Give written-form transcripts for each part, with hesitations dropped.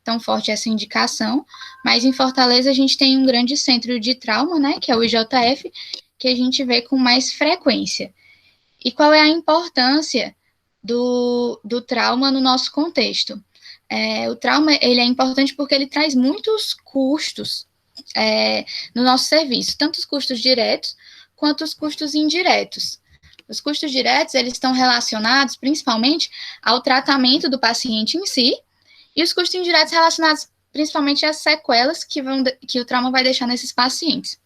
tão forte essa indicação, mas em Fortaleza a gente tem um grande centro de trauma, né, que é o IJF, que a gente vê com mais frequência. E qual é a importância do trauma no nosso contexto? O trauma ele é importante porque ele traz muitos custos no nosso serviço, tanto os custos diretos quanto os custos indiretos. Os custos diretos eles estão relacionados principalmente ao tratamento do paciente em si, e os custos indiretos relacionados principalmente às sequelas que o trauma vai deixar nesses pacientes.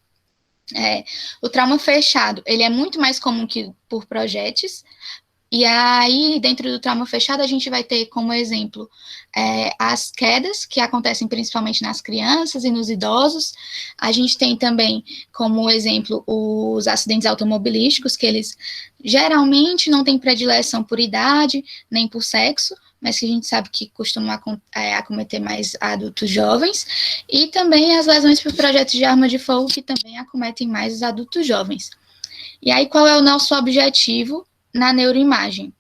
O trauma fechado, ele é muito mais comum que por projetos, e aí, dentro do trauma fechado, a gente vai ter como exemplo as quedas, que acontecem principalmente nas crianças e nos idosos. A gente tem também como exemplo os acidentes automobilísticos, que eles geralmente não têm predileção por idade, nem por sexo, mas que a gente sabe que costumam acometer mais adultos jovens. E também as lesões por projetos de arma de fogo, que também acometem mais os adultos jovens. E aí, qual é o nosso objetivo na neuroimagem?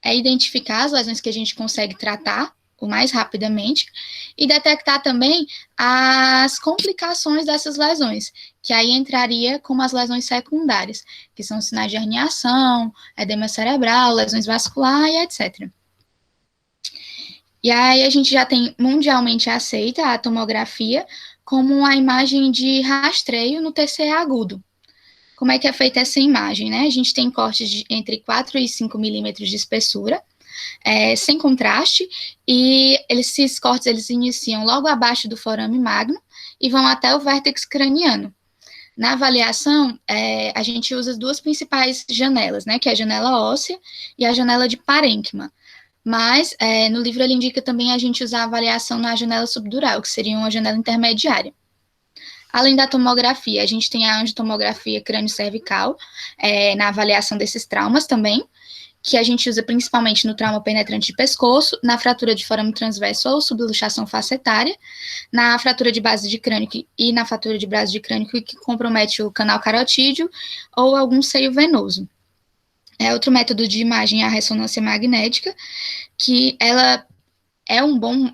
É identificar as lesões que a gente consegue tratar o mais rapidamente e detectar também as complicações dessas lesões, que aí entraria como as lesões secundárias, que são sinais de herniação, edema cerebral, lesões vasculares, etc. E aí a gente já tem mundialmente aceita a tomografia como uma imagem de rastreio no TCE agudo. Como é que é feita essa imagem, né? A gente tem cortes de entre 4 e 5 milímetros de espessura, sem contraste, e esses cortes eles iniciam logo abaixo do forame magno e vão até o vértex craniano. Na avaliação, a gente usa as duas principais janelas, né? Que é a janela óssea e a janela de parênquima. Mas, no livro ele indica também a gente usar a avaliação na janela subdural, que seria uma janela intermediária. Além da tomografia, a gente tem a angiotomografia crânio-cervical, na avaliação desses traumas também, que a gente usa principalmente no trauma penetrante de pescoço, na fratura de forame transverso ou subluxação facetária, na fratura de base de crânio e na fratura de base de crânio que compromete o canal carotídeo ou algum seio venoso. Outro método de imagem é a ressonância magnética, que ela é um bom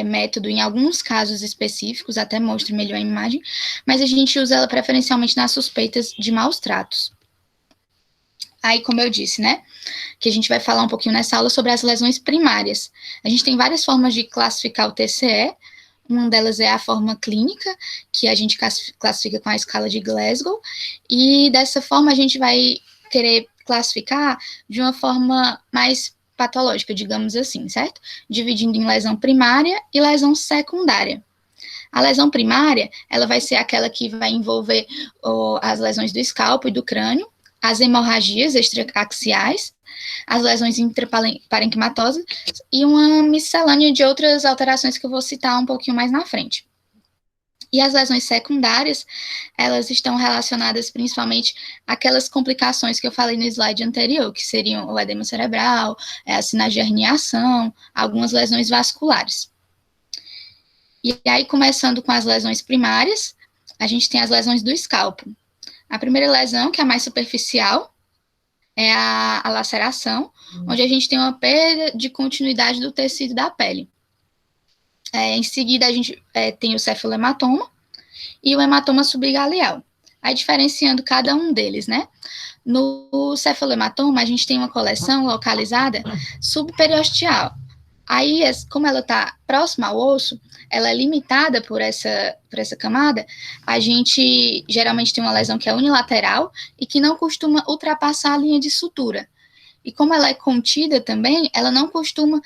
método em alguns casos específicos, até mostra melhor a imagem, mas a gente usa ela preferencialmente nas suspeitas de maus tratos. Aí, como eu disse, né, que a gente vai falar um pouquinho nessa aula sobre as lesões primárias. A gente tem várias formas de classificar o TCE, uma delas é a forma clínica, que a gente classifica com a escala de Glasgow, e dessa forma a gente vai querer classificar de uma forma mais patológica, digamos assim, certo? Dividindo em lesão primária e lesão secundária. A lesão primária, ela vai ser aquela que vai envolver as lesões do escalpo e do crânio, as hemorragias extraaxiais, as lesões intraparenquimatosas e uma miscelânea de outras alterações que eu vou citar um pouquinho mais na frente. E as lesões secundárias, elas estão relacionadas principalmente àquelas complicações que eu falei no slide anterior, que seriam o edema cerebral, as sinais de herniação, algumas lesões vasculares. E aí, começando com as lesões primárias, a gente tem as lesões do escalpo. A primeira lesão, que é a mais superficial, é a laceração, onde a gente tem uma perda de continuidade do tecido da pele. Em seguida, a gente tem o cefalohematoma e o hematoma subgaleal. Aí, diferenciando cada um deles, né? No cefalohematoma, a gente tem uma coleção localizada subperiosteal. Aí, como ela está próxima ao osso, ela é limitada por essa camada, a gente geralmente tem uma lesão que é unilateral e que não costuma ultrapassar a linha de sutura. E como ela é contida também, ela não costuma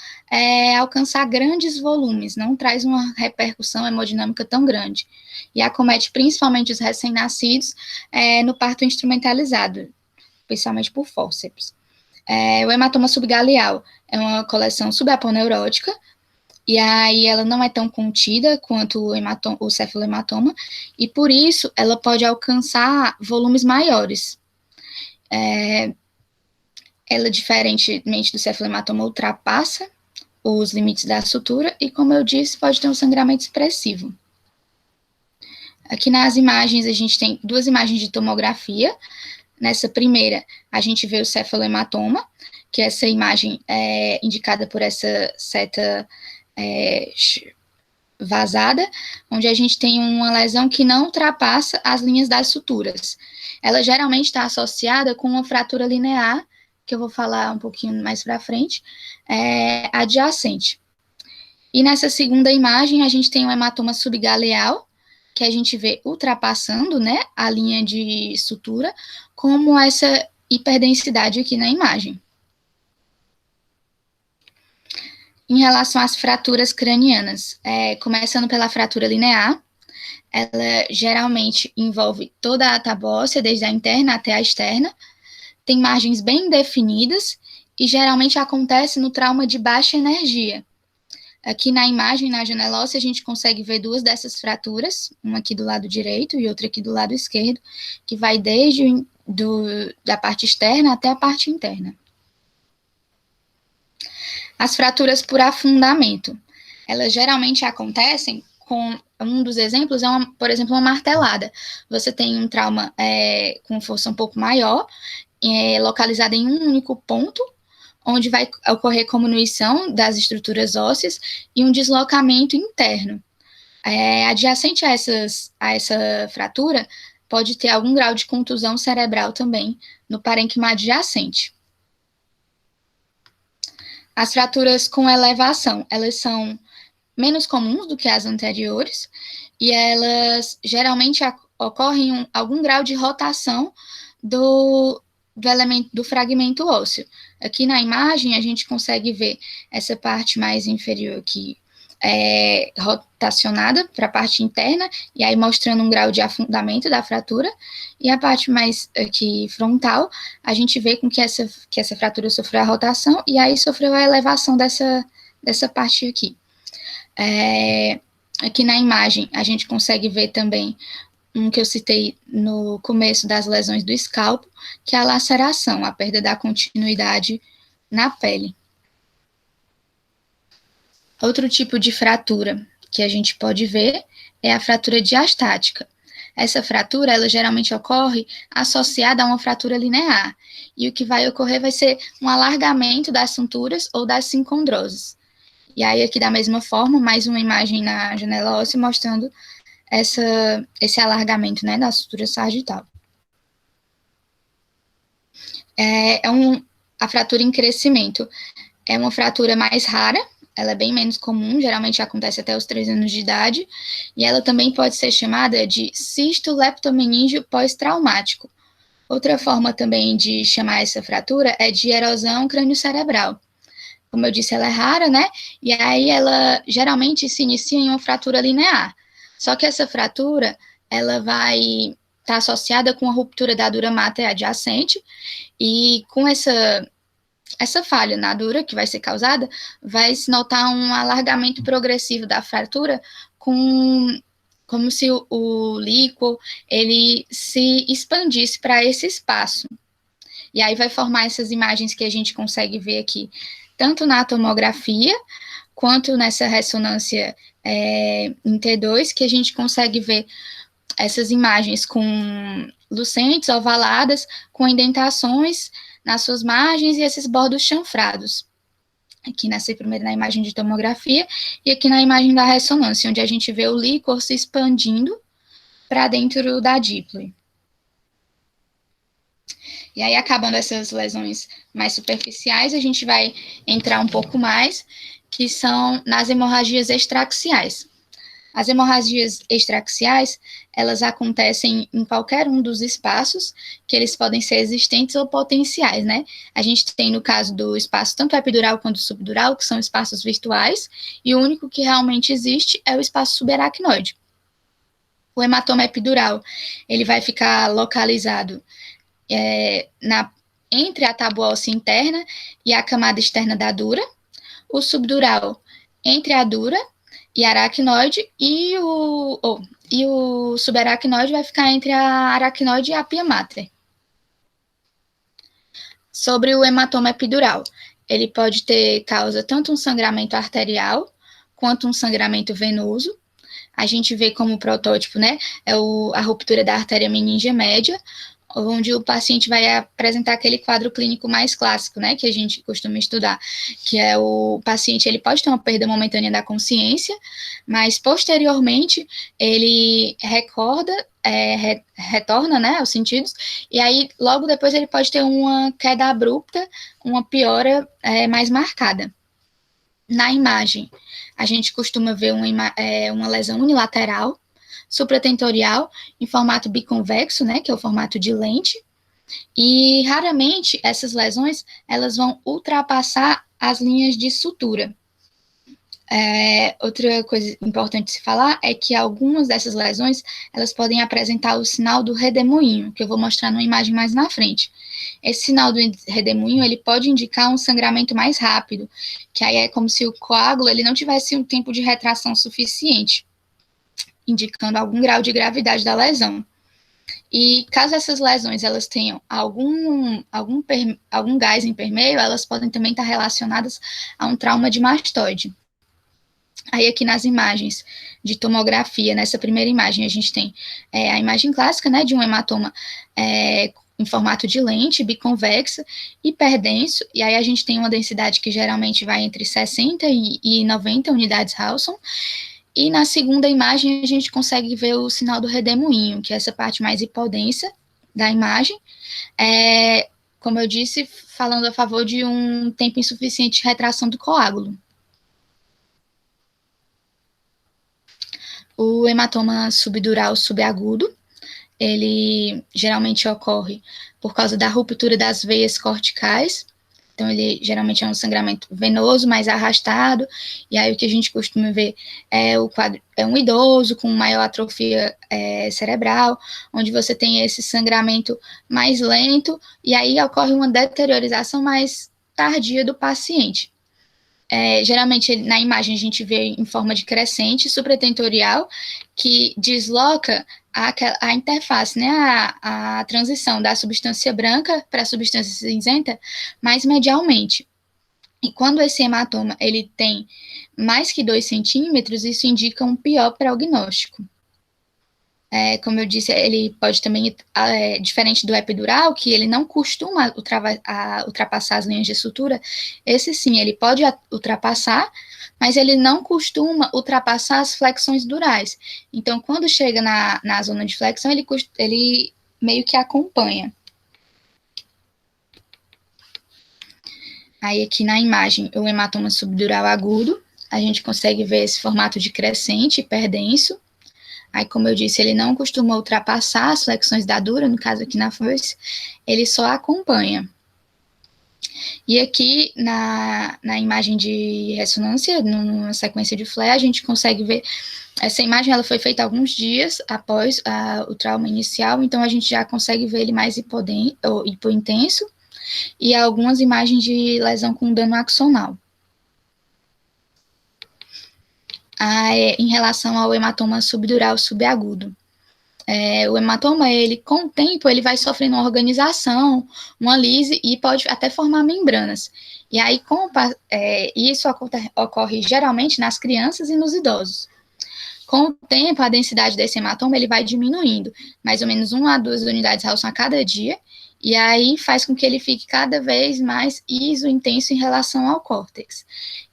alcançar grandes volumes, não traz uma repercussão hemodinâmica tão grande. E acomete principalmente os recém-nascidos no parto instrumentalizado, especialmente por fórceps. O hematoma subgaleal é uma coleção subaponeurótica, e aí ela não é tão contida quanto o cefalohematoma, e por isso ela pode alcançar volumes maiores. Ela, diferentemente do cefalohematoma, ultrapassa os limites da sutura e, como eu disse, pode ter um sangramento expressivo. Aqui nas imagens, a gente tem duas imagens de tomografia. Nessa primeira, a gente vê o cefalohematoma, que essa imagem é indicada por essa seta vazada, onde a gente tem uma lesão que não ultrapassa as linhas das suturas. Ela geralmente está associada com uma fratura linear, que eu vou falar um pouquinho mais para frente, adjacente. E nessa segunda imagem, a gente tem um hematoma subgaleal, que a gente vê ultrapassando, né, a linha de sutura, como essa hiperdensidade aqui na imagem. Em relação às fraturas cranianas, começando pela fratura linear, ela geralmente envolve toda a tábua óssea, desde a interna até a externa, tem margens bem definidas e geralmente acontece no trauma de baixa energia. Aqui na imagem, na janela óssea, a gente consegue ver duas dessas fraturas, uma aqui do lado direito e outra aqui do lado esquerdo, que vai desde da parte externa até a parte interna. As fraturas por afundamento, elas geralmente acontecem com, um dos exemplos por exemplo, uma martelada. Você tem um trauma com força um pouco maior, localizada em um único ponto, onde vai ocorrer cominuição das estruturas ósseas e um deslocamento interno. Adjacente a essa fratura, pode ter algum grau de contusão cerebral também no parênquima adjacente. As fraturas com elevação, elas são menos comuns do que as anteriores, e elas geralmente ocorrem algum grau de rotação do fragmento ósseo. Aqui na imagem, a gente consegue ver essa parte mais inferior aqui rotacionada para a parte interna, e aí mostrando um grau de afundamento da fratura, e a parte mais aqui frontal, a gente vê com que essa fratura sofreu a rotação, e aí sofreu a elevação dessa parte aqui. Aqui na imagem, a gente consegue ver também um que eu citei no começo das lesões do escalpo, que é a laceração, a perda da continuidade na pele. Outro tipo de fratura que a gente pode ver é a fratura diastática. Essa fratura, ela geralmente ocorre associada a uma fratura linear, e o que vai ocorrer vai ser um alargamento das sunturas ou das sincondroses. E aí, aqui da mesma forma, mais uma imagem na janela óssea mostrando esse alargamento, né, da sutura sagital. A fratura em crescimento é uma fratura mais rara, ela é bem menos comum, geralmente acontece até os 3 anos de idade, e ela também pode ser chamada de cisto leptomeníngeo pós-traumático. Outra forma também de chamar essa fratura é de erosão crânio-cerebral. Como eu disse, ela é rara, né? E aí ela geralmente se inicia em uma fratura linear. Só que essa fratura, ela vai estar associada com a ruptura da dura mater adjacente, e com essa falha na dura que vai ser causada, vai se notar um alargamento progressivo da fratura, como se o líquor ele se expandisse para esse espaço. E aí vai formar essas imagens que a gente consegue ver aqui, tanto na tomografia, quanto nessa ressonância em T2, que a gente consegue ver essas imagens com lucentes, ovaladas, com indentações nas suas margens e esses bordos chanfrados. Aqui na imagem de tomografia e aqui na imagem da ressonância, onde a gente vê o líquor se expandindo para dentro da díploe. E aí, acabando essas lesões mais superficiais, a gente vai entrar um pouco mais, que são nas hemorragias extraaxiais. As hemorragias extraaxiais, elas acontecem em qualquer um dos espaços, que eles podem ser existentes ou potenciais, né? A gente tem, no caso do espaço tanto epidural quanto subdural, que são espaços virtuais, e o único que realmente existe é o espaço subaracnoide. O hematoma epidural, ele vai ficar localizado entre a tábua óssea interna e a camada externa da dura. O subdural, entre a dura e a aracnoide, e o subaracnoide vai ficar entre a aracnoide e a pia mater. Sobre o hematoma epidural, ele pode ter causa tanto um sangramento arterial quanto um sangramento venoso. A gente vê como protótipo, né, a ruptura da artéria meníngea média, onde o paciente vai apresentar aquele quadro clínico mais clássico, né, que a gente costuma estudar, que é o paciente, ele pode ter uma perda momentânea da consciência, mas posteriormente ele retorna, né, aos sentidos, e aí logo depois ele pode ter uma queda abrupta, uma piora mais marcada. Na imagem, a gente costuma ver uma lesão unilateral, supratentorial, em formato biconvexo, né, que é o formato de lente, e raramente essas lesões elas vão ultrapassar as linhas de sutura. Outra coisa importante se falar é que algumas dessas lesões elas podem apresentar o sinal do redemoinho, que eu vou mostrar numa imagem mais na frente. Esse sinal do redemoinho ele pode indicar um sangramento mais rápido, que aí é como se o coágulo ele não tivesse um tempo de retração suficiente, indicando algum grau de gravidade da lesão. E caso essas lesões elas tenham algum gás em permeio, elas podem também estar relacionadas a um trauma de mastoide. Aí aqui nas imagens de tomografia, nessa primeira imagem, a gente tem a imagem clássica, né, de um hematoma em formato de lente, biconvexa, hiperdenso, e aí a gente tem uma densidade que geralmente vai entre 60 e 90 unidades Hounsfield, e na segunda imagem a gente consegue ver o sinal do redemoinho, que é essa parte mais hipodensa da imagem, como eu disse, falando a favor de um tempo insuficiente de retração do coágulo. O hematoma subdural subagudo, ele geralmente ocorre por causa da ruptura das veias corticais, então ele geralmente é um sangramento venoso, mais arrastado, e aí o que a gente costuma ver é um idoso com maior atrofia cerebral, onde você tem esse sangramento mais lento, e aí ocorre uma deteriorização mais tardia do paciente. Geralmente na imagem a gente vê em forma de crescente supratentorial, que desloca a interface, né, a transição da substância branca para a substância cinzenta mais medialmente. E quando esse hematoma ele tem mais que 2 centímetros, isso indica um pior prognóstico. Como eu disse, ele pode também, diferente do epidural, que ele não costuma ultrapassar as linhas de sutura, esse sim, ele pode ultrapassar, mas ele não costuma ultrapassar as flexões durais. Então, quando chega na zona de flexão, ele meio que acompanha. Aí aqui na imagem, o hematoma subdural agudo, a gente consegue ver esse formato de crescente, hiperdenso. Aí, como eu disse, ele não costuma ultrapassar as flexões da dura, no caso aqui na foice, ele só acompanha. E aqui, na imagem de ressonância, numa sequência de flare, a gente consegue ver, essa imagem ela foi feita alguns dias após o trauma inicial, então a gente já consegue ver ele mais hipointenso, e algumas imagens de lesão com dano axonal. Em relação ao hematoma subdural subagudo. O hematoma, ele, com o tempo, ele vai sofrendo uma organização, uma lise, e pode até formar membranas. E aí, isso ocorre geralmente nas crianças e nos idosos. Com o tempo, a densidade desse hematoma, ele vai diminuindo, mais ou menos 1 a 2 unidades Hounsfield a cada dia, e aí faz com que ele fique cada vez mais isointenso em relação ao córtex.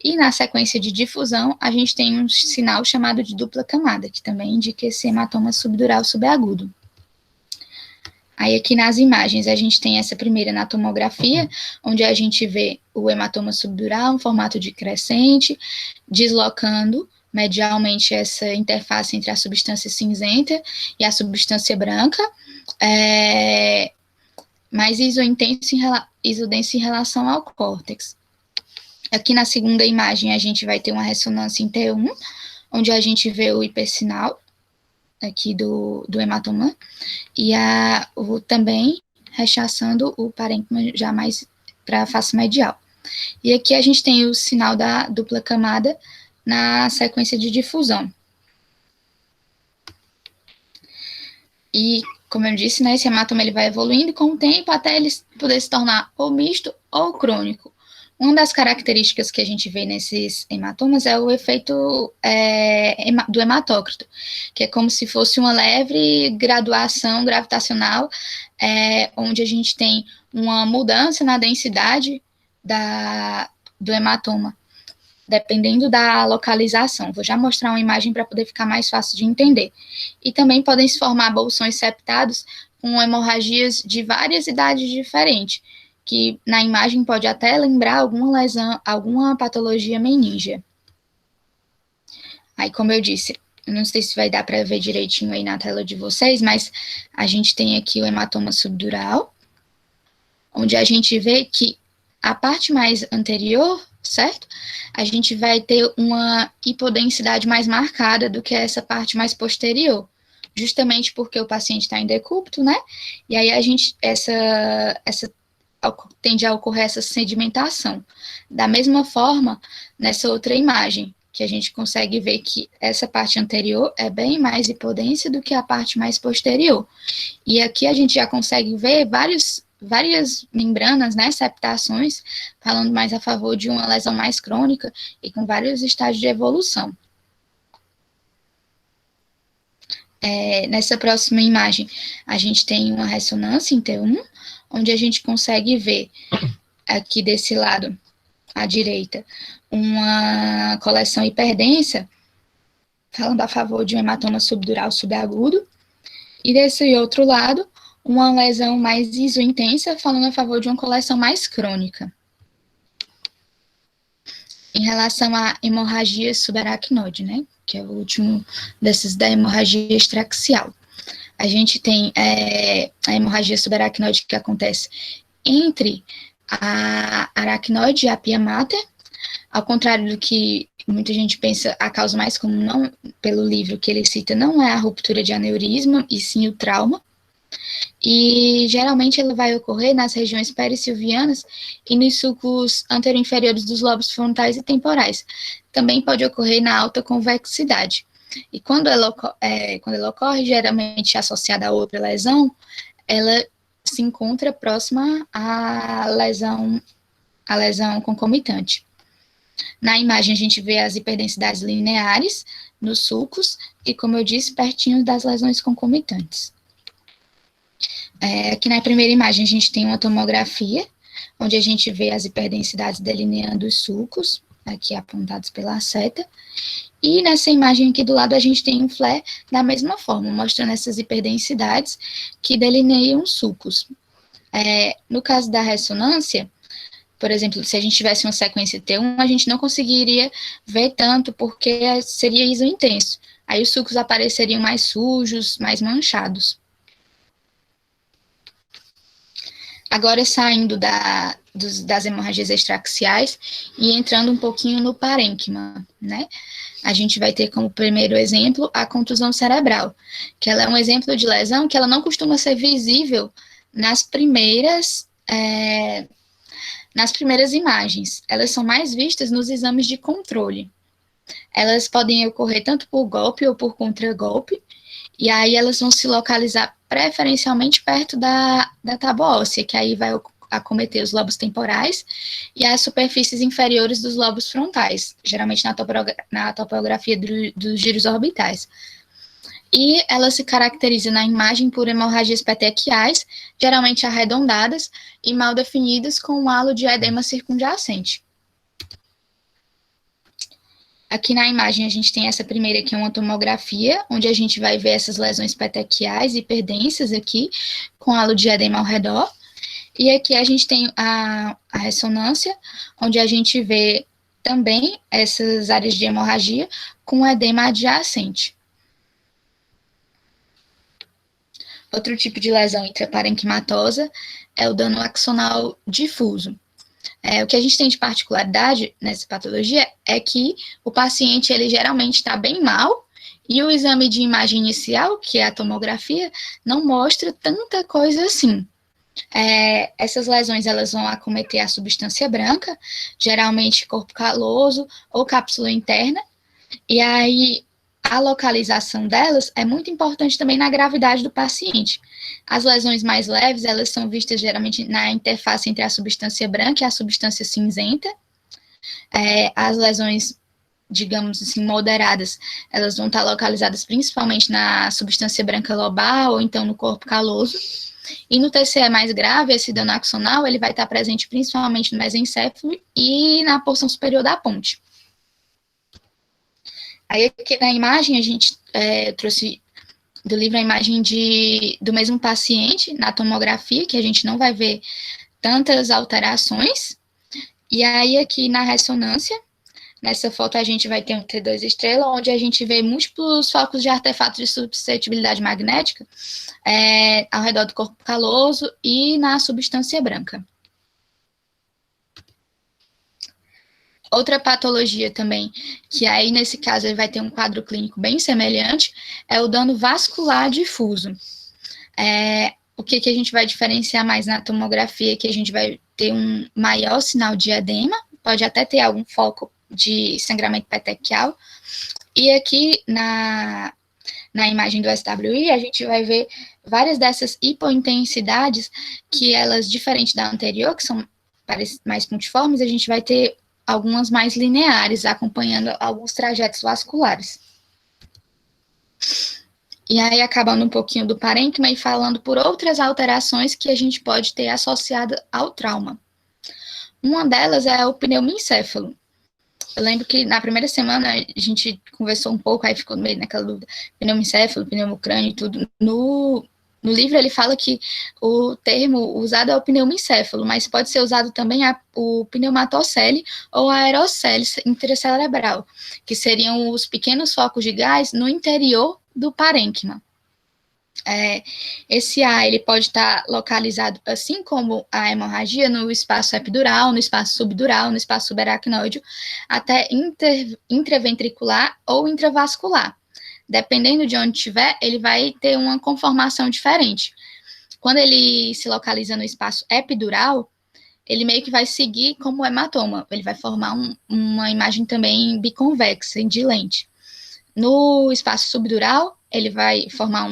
E na sequência de difusão, a gente tem um sinal chamado de dupla camada, que também indica esse hematoma subdural subagudo. Aí aqui nas imagens a gente tem essa primeira na tomografia, onde a gente vê o hematoma subdural, um formato de crescente, deslocando medialmente essa interface entre a substância cinzenta e a substância branca, mais isodenso em relação ao córtex. Aqui na segunda imagem a gente vai ter uma ressonância em T1, onde a gente vê o hipersinal aqui do hematoma, e também rechaçando o parênquima já mais para a face medial. E aqui a gente tem o sinal da dupla camada na sequência de difusão. E, como eu disse, né, esse hematoma ele vai evoluindo com o tempo até ele poder se tornar ou misto ou crônico. Uma das características que a gente vê nesses hematomas é o efeito do hematócrito, que é como se fosse uma leve graduação gravitacional, onde a gente tem uma mudança na densidade do hematoma, dependendo da localização. Vou já mostrar uma imagem para poder ficar mais fácil de entender. E também podem se formar bolsões septados com hemorragias de várias idades diferentes, que na imagem pode até lembrar alguma lesão, alguma patologia meningea. Aí, como eu disse, eu não sei se vai dar para ver direitinho aí na tela de vocês, mas a gente tem aqui o hematoma subdural, onde a gente vê que a parte mais anterior, certo? A gente vai ter uma hipodensidade mais marcada do que essa parte mais posterior, justamente porque o paciente está em decúbito, né? E aí tende a ocorrer essa sedimentação. Da mesma forma, nessa outra imagem, que a gente consegue ver que essa parte anterior é bem mais hipodensa do que a parte mais posterior. E aqui a gente já consegue ver várias membranas, né, septações, falando mais a favor de uma lesão mais crônica e com vários estágios de evolução. Nessa próxima imagem, a gente tem uma ressonância em T1, onde a gente consegue ver aqui desse lado, à direita, uma coleção hiperdensa, falando a favor de um hematoma subdural subagudo, e desse outro lado, uma lesão mais isointensa, falando a favor de uma coleção mais crônica. Em relação à hemorragia subaracnoide, né, que é o último desses da hemorragia extraxial. A gente tem a hemorragia subaracnoide que acontece entre a aracnoide e a pia mater, ao contrário do que muita gente pensa, a causa mais comum, não, pelo livro que ele cita, não é a ruptura de aneurisma, e sim o trauma. E geralmente ele vai ocorrer nas regiões perisilvianas e nos sulcos anteroinferiores dos lobos frontais e temporais. Também pode ocorrer na alta convexidade. E quando ela ocorre, geralmente associada a outra lesão, ela se encontra próxima à lesão concomitante. Na imagem, a gente vê as hiperdensidades lineares nos sulcos e, como eu disse, pertinho das lesões concomitantes. Aqui na primeira imagem, a gente tem uma tomografia, onde a gente vê as hiperdensidades delineando os sulcos, aqui apontados pela seta. E nessa imagem aqui do lado, a gente tem um flare da mesma forma, mostrando essas hiperdensidades que delineiam os sulcos. No caso da ressonância, por exemplo, se a gente tivesse uma sequência T1, a gente não conseguiria ver tanto, porque seria isointenso. Aí os sulcos apareceriam mais sujos, mais manchados. Agora, saindo das hemorragias extraxiais e entrando um pouquinho no parênquima, né? A gente vai ter como primeiro exemplo a contusão cerebral, que ela é um exemplo de lesão que ela não costuma ser visível nas primeiras imagens. Elas são mais vistas nos exames de controle. Elas podem ocorrer tanto por golpe ou por contragolpe, e aí elas vão se localizar preferencialmente perto da tábua óssea, que aí vai acometer os lobos temporais e as superfícies inferiores dos lobos frontais, geralmente na topografia dos giros orbitais. E ela se caracteriza na imagem por hemorragias petequiais, geralmente arredondadas e mal definidas, com um halo de edema circunjacente. Aqui na imagem a gente tem essa primeira, que é uma tomografia, onde a gente vai ver essas lesões petequiais hiperdensas aqui, com halo de edema ao redor. E aqui a gente tem a ressonância, onde a gente vê também essas áreas de hemorragia com edema adjacente. Outro tipo de lesão intraparenquimatosa é o dano axonal difuso. O que a gente tem de particularidade nessa patologia é que o paciente, ele geralmente está bem mal, e o exame de imagem inicial, que é a tomografia, não mostra tanta coisa assim. Essas lesões, elas vão acometer a substância branca, geralmente corpo caloso ou cápsula interna, e aí a localização delas é muito importante também na gravidade do paciente. As lesões mais leves, elas são vistas geralmente na interface entre a substância branca e a substância cinzenta. As lesões, digamos assim, moderadas, elas vão estar localizadas principalmente na substância branca lobal ou então no corpo caloso. E no TCE mais grave, esse dano axonal, ele vai estar presente principalmente no mesencéfalo e na porção superior da ponte. Aí aqui na imagem a gente trouxe do livro a imagem do mesmo paciente na tomografia, que a gente não vai ver tantas alterações. E aí aqui na ressonância, nessa foto a gente vai ter um T2 estrela, onde a gente vê múltiplos focos de artefatos de suscetibilidade magnética ao redor do corpo caloso e na substância branca. Outra patologia também, que aí nesse caso ele vai ter um quadro clínico bem semelhante, é o dano vascular difuso. O que a gente vai diferenciar mais na tomografia, que a gente vai ter um maior sinal de edema, pode até ter algum foco de sangramento petequial, e aqui na imagem do SWI, a gente vai ver várias dessas hipointensidades, que elas, diferente da anterior, que são mais pontiformes, a gente vai ter algumas mais lineares, acompanhando alguns trajetos vasculares. E aí, acabando um pouquinho do parênquima e falando por outras alterações que a gente pode ter associada ao trauma. Uma delas é o pneumoencéfalo. Eu lembro que na primeira semana a gente conversou um pouco, aí ficou meio naquela dúvida, pneumoencéfalo, pneumocrânio e tudo. No livro ele fala que o termo usado é o pneumoencéfalo, mas pode ser usado também o pneumatocele ou a aerocele intracerebral, que seriam os pequenos focos de gás no interior do parênquima. Esse A ele pode estar localizado, assim como a hemorragia, no espaço epidural, no espaço subdural, no espaço subaracnoide, até intraventricular ou intravascular. Dependendo de onde estiver, ele vai ter uma conformação diferente. Quando ele se localiza no espaço epidural, ele meio que vai seguir como hematoma. Ele vai formar uma imagem também biconvexa, de lente. No espaço subdural, ele vai formar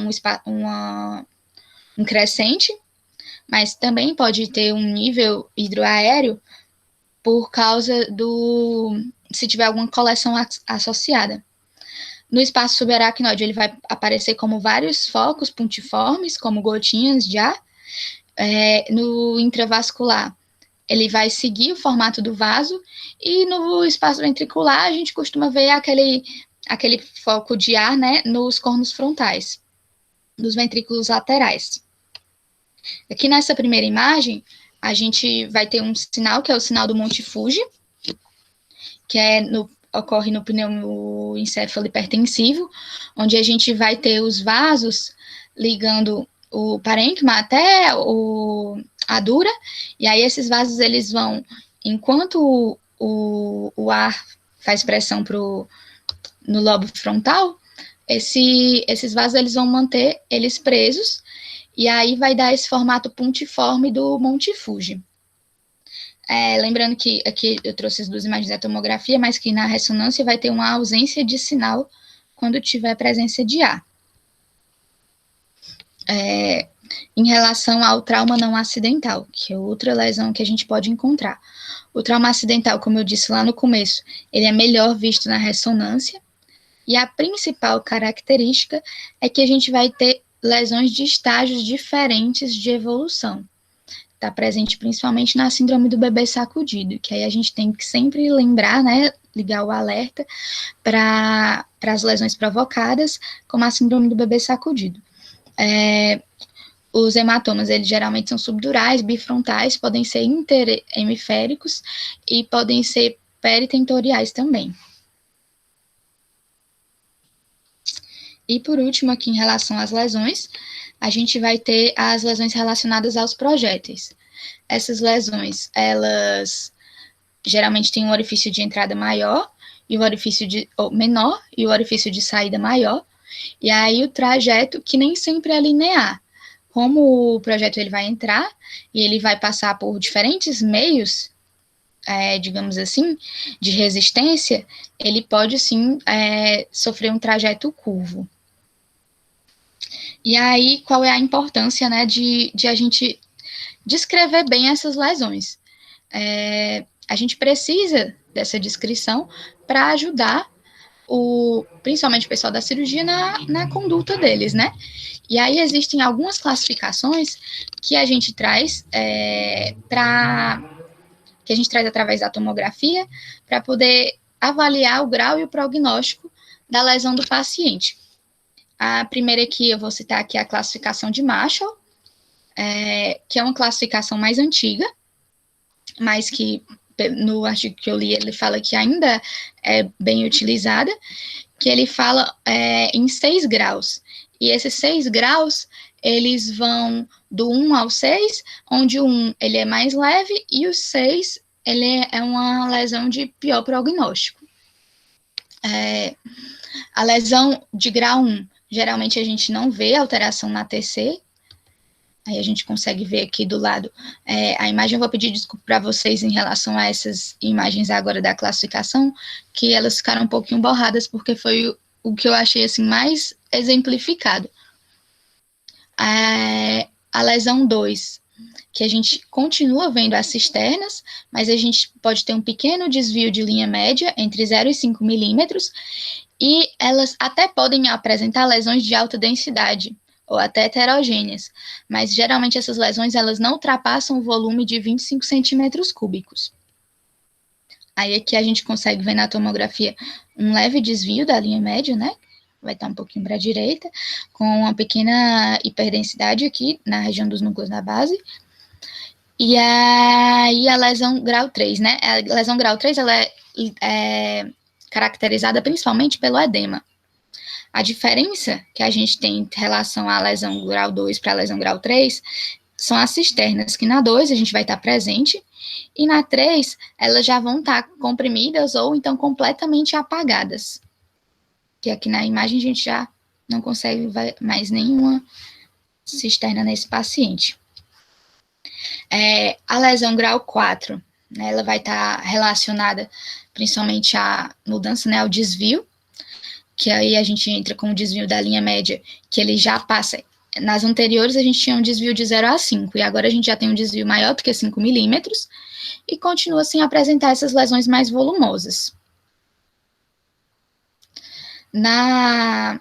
um crescente, mas também pode ter um nível hidroaéreo por causa se tiver alguma coleção associada. No espaço subaracnoide, ele vai aparecer como vários focos pontiformes, como gotinhas de ar. No intravascular, ele vai seguir o formato do vaso, e no espaço ventricular, a gente costuma ver aquele foco de ar, né, nos cornos frontais, dos ventrículos laterais. Aqui nessa primeira imagem, a gente vai ter um sinal, que é o sinal do Monte Fuji, que ocorre no pneumoencéfalo hipertensivo, onde a gente vai ter os vasos ligando o parênquima até a dura, e aí esses vasos, eles vão, enquanto o ar faz pressão no lobo frontal, esses vasos, eles vão manter eles presos, e aí vai dar esse formato pontiforme do Monte Fuji. Lembrando que aqui eu trouxe as duas imagens da tomografia, mas que na ressonância vai ter uma ausência de sinal quando tiver presença de ar. Em relação ao trauma não acidental, que é outra lesão que a gente pode encontrar. O trauma acidental, como eu disse lá no começo, ele é melhor visto na ressonância, e a principal característica é que a gente vai ter lesões de estágios diferentes de evolução. Está presente principalmente na síndrome do bebê sacudido, que aí a gente tem que sempre lembrar, né, ligar o alerta para as lesões provocadas, como a síndrome do bebê sacudido. Os hematomas, eles geralmente são subdurais, bifrontais, podem ser interhemisféricos e podem ser peritentoriais também. E por último, aqui em relação às lesões, a gente vai ter as lesões relacionadas aos projéteis. Essas lesões, elas geralmente têm um orifício de entrada maior, e o orifício menor, e o orifício de saída maior, e aí o trajeto, que nem sempre é linear. Como o projétil ele vai entrar, e ele vai passar por diferentes meios digamos assim, de resistência, ele pode sim sofrer um trajeto curvo. E aí, qual é a importância, né, de a gente descrever bem essas lesões? A gente precisa dessa descrição para ajudar principalmente o pessoal da cirurgia na conduta deles, né? E aí existem algumas classificações que a gente traz que a gente traz através da tomografia para poder avaliar o grau e o prognóstico da lesão do paciente. A primeira aqui, eu vou citar aqui a classificação de Marshall, que é uma classificação mais antiga, mas que no artigo que eu li ele fala que ainda é bem utilizada, que ele fala em 6 graus. E esses 6 graus, eles vão do 1 ao 6, onde o 1 ele é mais leve e o 6 ele é uma lesão de pior prognóstico. A lesão de grau 1, geralmente a gente não vê alteração na TC. Aí a gente consegue ver aqui do lado a imagem. Eu vou pedir desculpa para vocês em relação a essas imagens agora da classificação, que elas ficaram um pouquinho borradas, porque foi o que eu achei assim mais exemplificado. A lesão 2, que a gente continua vendo as cisternas, mas a gente pode ter um pequeno desvio de linha média entre 0 e 5 milímetros, e elas até podem apresentar lesões de alta densidade, ou até heterogêneas, mas geralmente essas lesões elas não ultrapassam o volume de 25 centímetros cúbicos. Aí aqui a gente consegue ver na tomografia um leve desvio da linha média, né? Vai estar um pouquinho para a direita, com uma pequena hiperdensidade aqui na região dos núcleos da base. E aí a lesão grau 3, né? A lesão grau 3 ela é caracterizada principalmente pelo edema. A diferença que a gente tem em relação à lesão grau 2 para a lesão grau 3 são as cisternas, que na 2 a gente vai estar presente, e na 3 elas já vão estar comprimidas ou então completamente apagadas. Que aqui na imagem a gente já não consegue ver mais nenhuma cisterna nesse paciente. A lesão grau 4, né, ela vai estar relacionada principalmente à mudança, né, ao desvio, que aí a gente entra com o desvio da linha média, que ele já passa. Nas anteriores a gente tinha um desvio de 0 a 5, e agora a gente já tem um desvio maior do que 5 milímetros, e continua sem apresentar essas lesões mais volumosas. Na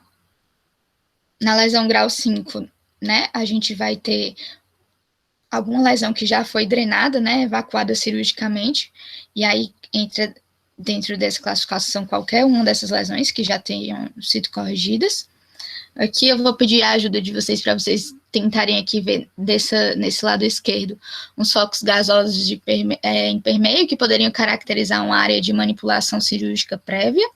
lesão grau 5, né, a gente vai ter alguma lesão que já foi drenada, né, evacuada cirurgicamente, e aí entra dentro dessa classificação qualquer uma dessas lesões que já tenham sido corrigidas. Aqui eu vou pedir a ajuda de vocês para vocês tentarem aqui ver nesse lado esquerdo uns focos gasosos em permeio que poderiam caracterizar uma área de manipulação cirúrgica prévia.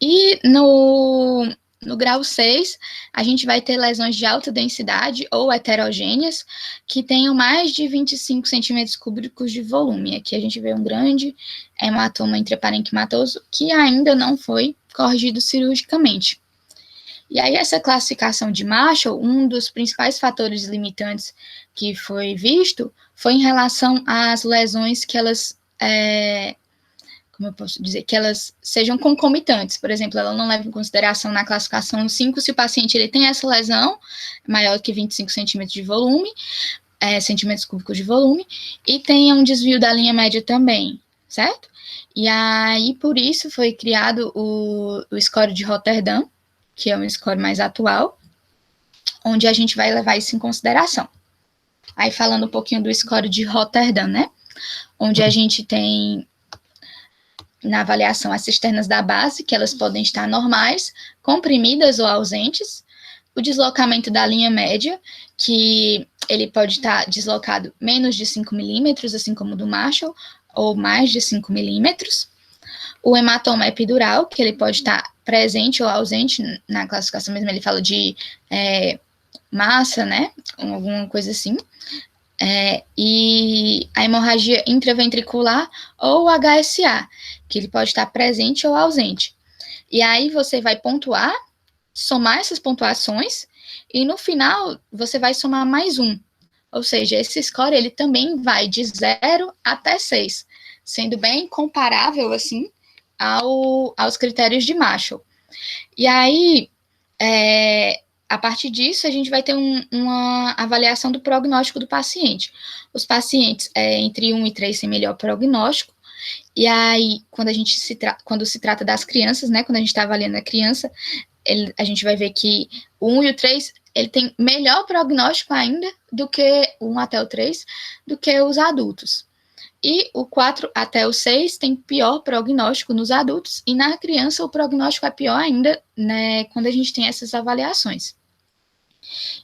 E no grau 6, a gente vai ter lesões de alta densidade ou heterogêneas que tenham mais de 25 centímetros cúbicos de volume. Aqui a gente vê um grande hematoma intraparenquimatoso que ainda não foi corrigido cirurgicamente. E aí essa classificação de Marshall, um dos principais fatores limitantes que foi visto foi em relação às lesões que elas como eu posso dizer, que elas sejam concomitantes. Por exemplo, ela não leva em consideração na classificação 5 se o paciente ele tem essa lesão maior que 25 centímetros de volume, centímetros cúbicos de volume, e tenha um desvio da linha média também, certo? E aí, por isso, foi criado o score de Rotterdam, que é um score mais atual, onde a gente vai levar isso em consideração. Aí, falando um pouquinho do score de Rotterdam, né? Onde a gente tem na avaliação as cisternas da base, que elas podem estar normais, comprimidas ou ausentes, o deslocamento da linha média, que ele pode estar deslocado menos de 5 milímetros, assim como o do Marshall, ou mais de 5 milímetros, o hematoma epidural, que ele pode estar presente ou ausente, na classificação mesmo ele fala de massa, né, alguma coisa assim, e a hemorragia intraventricular ou o HSA, que ele pode estar presente ou ausente. E aí você vai pontuar, somar essas pontuações, e no final você vai somar mais um, Ou seja, esse score ele também vai de 0 até 6, sendo bem comparável assim aos critérios de Marshall. E aí, a partir disso, a gente vai ter uma avaliação do prognóstico do paciente. Os pacientes entre 1 e 3 têm melhor prognóstico. E aí, quando se trata das crianças, né, quando a gente está avaliando a criança, a gente vai ver que o 1 e o 3, ele tem melhor prognóstico ainda do que o 1 até o 3, do que os adultos. E o 4 até o 6 tem pior prognóstico nos adultos, e na criança o prognóstico é pior ainda, né, quando a gente tem essas avaliações.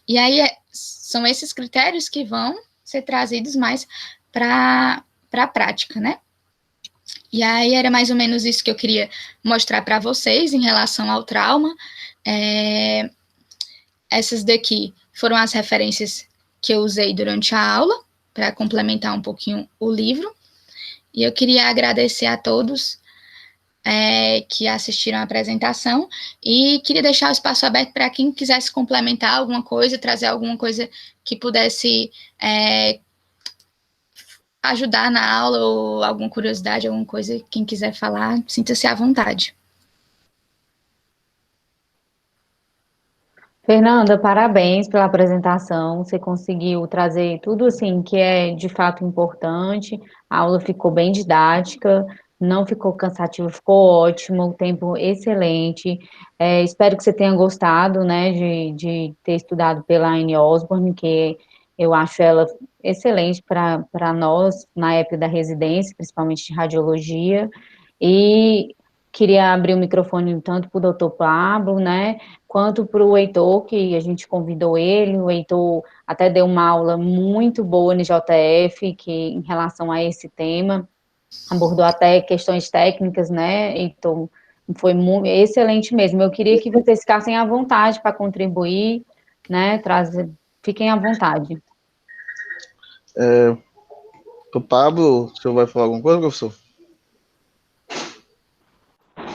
E aí são esses critérios que vão ser trazidos mais para a prática, né? E aí era mais ou menos isso que eu queria mostrar para vocês em relação ao trauma. Essas daqui foram as referências que eu usei durante a aula, para complementar um pouquinho o livro. E eu queria agradecer a todos que assistiram a apresentação e queria deixar o espaço aberto para quem quisesse complementar alguma coisa, trazer alguma coisa que pudesse ajudar na aula ou alguma curiosidade, alguma coisa, quem quiser falar, sinta-se à vontade. Fernanda, parabéns pela apresentação. Você conseguiu trazer tudo assim que é de fato importante. A aula ficou bem didática, não ficou cansativa, ficou ótimo, o tempo excelente. Espero que você tenha gostado, né, de ter estudado pela Anne Osborne, que eu acho ela excelente para nós na época da residência, principalmente de radiologia. E queria abrir o microfone tanto para o doutor Pablo, né, quanto para o Heitor, que a gente convidou ele. O Heitor até deu uma aula muito boa no JF, que em relação a esse tema, abordou até questões técnicas, né, Heitor? Foi muito, excelente mesmo. Eu queria que vocês ficassem à vontade para contribuir, né, fiquem à vontade. O Pablo, o senhor vai falar alguma coisa, professor?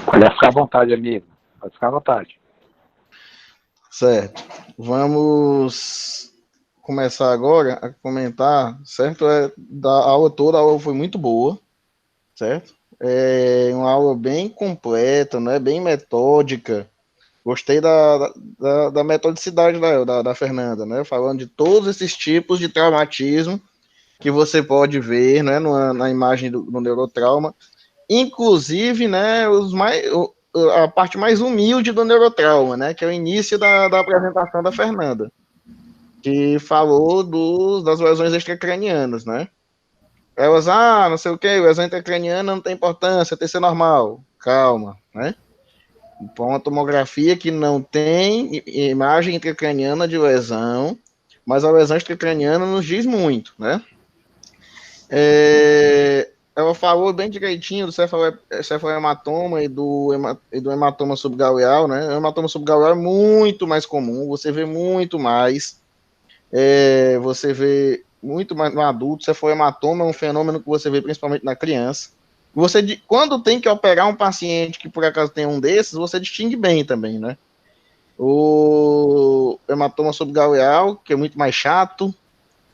Pode ficar à vontade, amigo. Pode ficar à vontade. Certo. Vamos começar agora a comentar, certo? Da aula toda, a aula foi muito boa, certo? É uma aula bem completa, né? Bem metódica. Gostei da metodicidade da Fernanda, né? Falando de todos esses tipos de traumatismo que você pode ver, né? Na imagem do neurotrauma. Inclusive, né, a parte mais humilde do neurotrauma, né, que é o início da apresentação da Fernanda, que falou das lesões extracranianas, né. Elas, não sei o que, lesão intracraniana não tem importância, tem que ser normal. Calma, né. Uma tomografia que não tem imagem intracraniana de lesão, mas a lesão extracraniana nos diz muito, né. Ela falou bem direitinho do cefalohematoma e do hematoma subgaleal, né? O hematoma subgaleal é muito mais comum, você vê muito mais. Você vê muito mais no adulto. Cefalohematoma é um fenômeno que você vê principalmente na criança. Quando tem que operar um paciente que por acaso tem um desses, você distingue bem também, né? O hematoma subgaleal, que é muito mais chato,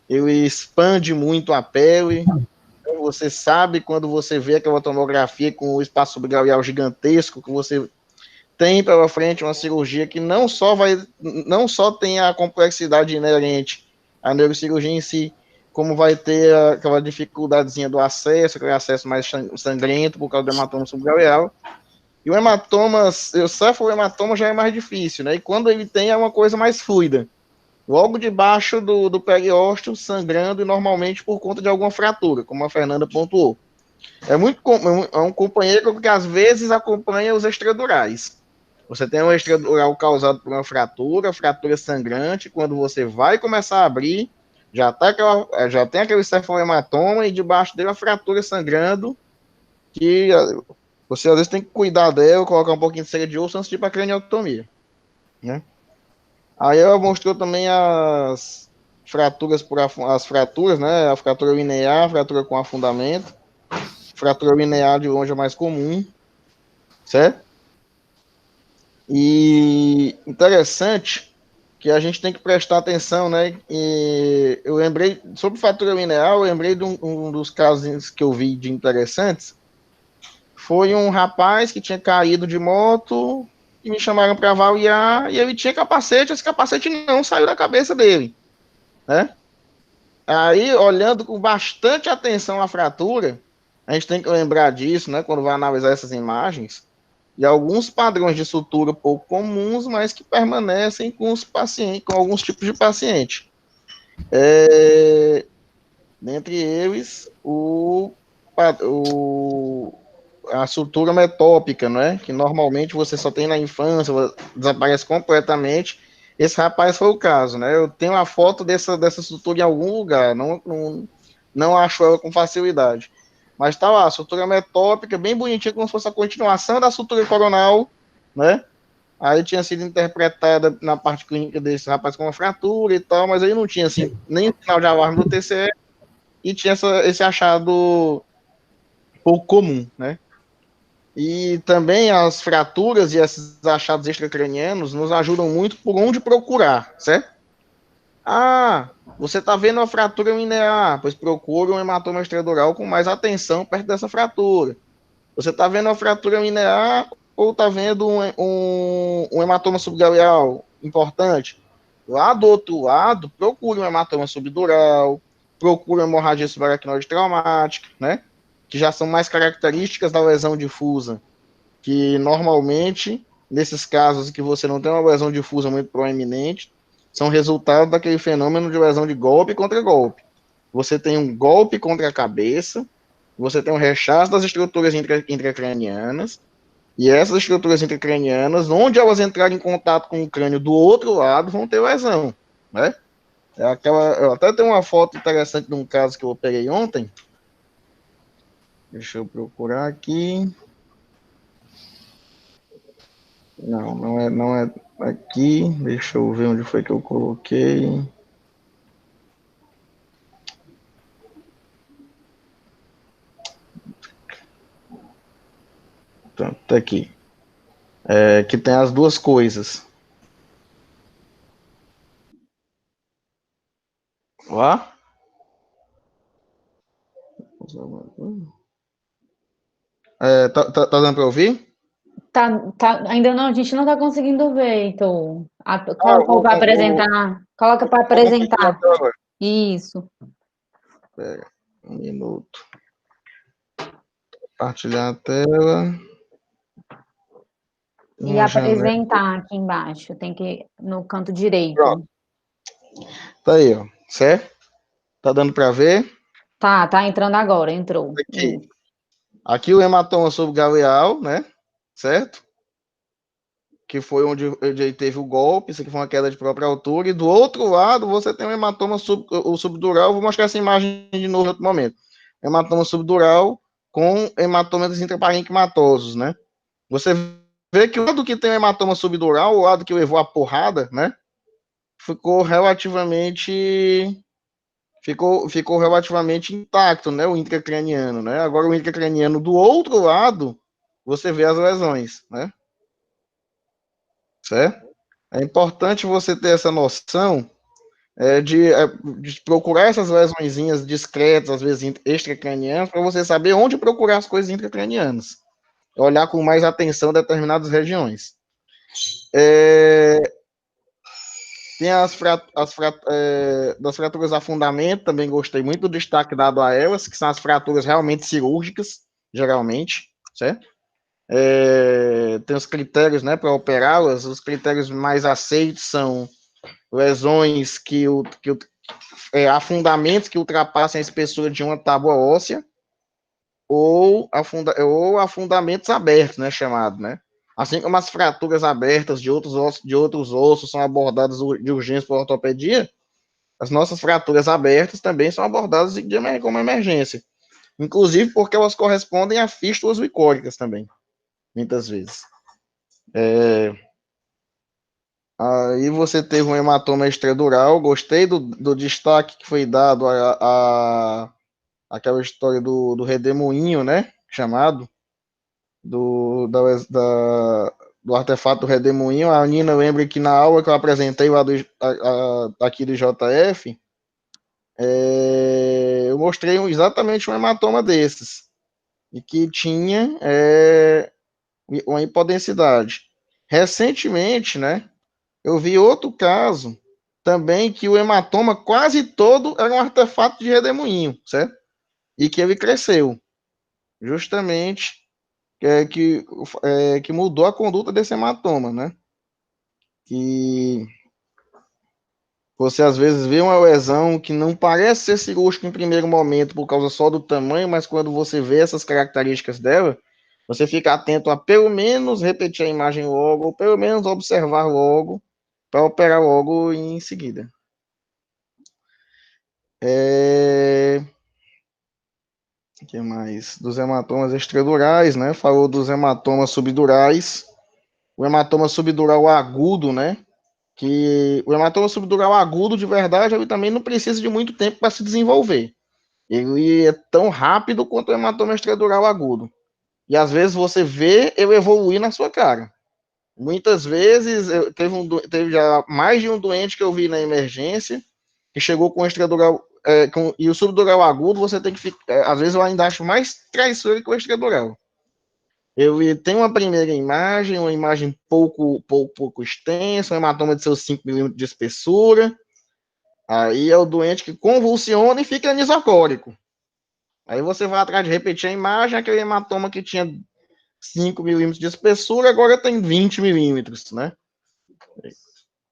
ele expande muito a pele. Você sabe quando você vê aquela tomografia com o espaço subgaleal gigantesco, que você tem pela frente uma cirurgia que não só tem a complexidade inerente à neurocirurgia em si, como vai ter aquela dificuldadezinha do acesso, aquele acesso mais sangrento por causa do hematoma subgaleal. E o cefalohematoma já é mais difícil, né? E quando ele tem, é uma coisa mais fluida. Logo debaixo do periósteo, sangrando, e normalmente por conta de alguma fratura, como a Fernanda pontuou. É um companheiro que às vezes acompanha os extradurais. Você tem um extradural causado por uma fratura sangrante, quando você vai começar a abrir, já tem aquele cefalohematoma e debaixo dele a fratura sangrando, que você às vezes tem que cuidar dela, colocar um pouquinho de cera de osso antes de ir para a craniotomia, né? Aí ela mostrou também as fraturas, né? A fratura linear, a fratura com afundamento. Fratura linear de longe é mais comum, certo? E interessante que a gente tem que prestar atenção, né? E eu lembrei, sobre fratura linear, eu lembrei de um dos casos que eu vi de interessantes. Foi um rapaz que tinha caído de moto e me chamaram para avaliar e ele tinha capacete, esse capacete não saiu da cabeça dele, né? Aí, olhando com bastante atenção a fratura, a gente tem que lembrar disso, né, quando vai analisar essas imagens, e alguns padrões de sutura pouco comuns, mas que permanecem com os pacientes, com alguns tipos de paciente. Dentre eles, a sutura metópica, né, que normalmente você só tem na infância, desaparece completamente. Esse rapaz foi o caso, né? Eu tenho a foto dessa sutura em algum lugar, não acho ela com facilidade. Mas tá lá, a sutura metópica, bem bonitinha, como se fosse a continuação da sutura coronal, né? Aí tinha sido interpretada na parte clínica desse rapaz com uma fratura e tal, mas aí não tinha assim, nem o sinal de alarme do TCE e tinha esse achado pouco comum, né? E também as fraturas e esses achados extracranianos nos ajudam muito por onde procurar, certo? Ah, você está vendo uma fratura linear, pois procura um hematoma extradural com mais atenção perto dessa fratura. Você está vendo uma fratura linear ou está vendo um hematoma subgaleal importante? Lá do outro lado, procure um hematoma subdural, procure uma hemorragia subaracnoide traumática, né? Que já são mais características da lesão difusa, que normalmente, nesses casos que você não tem uma lesão difusa muito proeminente, são resultado daquele fenômeno de lesão de golpe contra golpe. Você tem um golpe contra a cabeça, você tem um rechaço das estruturas intracranianas, e essas estruturas intracranianas, onde elas entrarem em contato com o crânio do outro lado, vão ter lesão, né? Eu até tenho uma foto interessante de um caso que eu operei ontem. Deixa eu procurar aqui. Não é aqui. Deixa eu ver onde foi que eu coloquei. Pronto, tá aqui. Que tem as duas coisas. Lá. Tá dando para ouvir? Ainda não, a gente não está conseguindo ver, então. Eu Para apresentar. Coloca para vou compartilhar a apresentar. tela agora. Isso. Pera, um minuto. Compartilhar a tela. E apresentar aqui embaixo. Tem que no canto direito. Pronto. Tá aí, ó. Certo? Tá dando para ver? Tá entrando agora, entrou. Aqui. Aqui o hematoma subgaleal, né? Certo? Que foi onde ele teve o golpe, isso aqui foi uma queda de própria altura, e do outro lado você tem um hematoma subdural, vou mostrar essa imagem de novo em outro momento. Hematoma subdural com hematomas intraparenquimatosos, né? Você vê que o lado que tem o hematoma subdural, o lado que levou a porrada, né? Ficou relativamente intacto, né? O intracraniano, né? Agora o intracraniano do outro lado, você vê as lesões, né? Certo? É importante você ter essa noção de procurar essas lesõezinhas discretas, às vezes extracranianas, para você saber onde procurar as coisas intracranianas. Olhar com mais atenção determinadas regiões. Tem das fraturas a fundamento, também gostei muito do destaque dado a elas, que são as fraturas realmente cirúrgicas, geralmente, certo? Tem os critérios, né, para operá-las. Os critérios mais aceitos são lesões afundamentos que ultrapassem a espessura de uma tábua óssea ou afundamentos abertos, né, chamado, né? Assim como as fraturas abertas de outros ossos são abordadas de urgência por ortopedia, as nossas fraturas abertas também são abordadas como emergência. Inclusive porque elas correspondem a fístulas vicóricas também, muitas vezes. Aí você teve um hematoma extradural. Gostei do destaque que foi dado aquela história do redemoinho, né? Chamado, do artefato do redemoinho. A Nina lembra que na aula que eu apresentei lá aqui do JF, eu mostrei exatamente um hematoma desses, e que tinha uma hipodensidade. Recentemente, né, eu vi outro caso também que o hematoma quase todo era um artefato de redemoinho, certo? E que ele cresceu, justamente que mudou a conduta desse hematoma, né? Que você às vezes vê uma lesão que não parece ser cirúrgica em primeiro momento por causa só do tamanho, mas quando você vê essas características dela, você fica atento a pelo menos repetir a imagem logo, ou pelo menos observar logo, para operar logo em seguida. O que mais? Dos hematomas extradurais, né? Falou dos hematomas subdurais. O hematoma subdural agudo, né? Que o hematoma subdural agudo, de verdade, ele também não precisa de muito tempo para se desenvolver. Ele é tão rápido quanto o hematoma extradural agudo. E às vezes você vê ele evoluir na sua cara. Muitas vezes, teve já mais de um doente que eu vi na emergência, que chegou com extradural, e o subdural agudo, você tem que ficar, às vezes eu ainda acho mais traiçoeiro que o extradural. Ele tem uma primeira imagem, uma imagem pouco extensa, um hematoma de seus 5 milímetros de espessura. Aí é o doente que convulsiona e fica anisocórico. Aí você vai atrás de repetir a imagem, aquele hematoma que tinha 5 milímetros de espessura, agora tem 20 milímetros, né?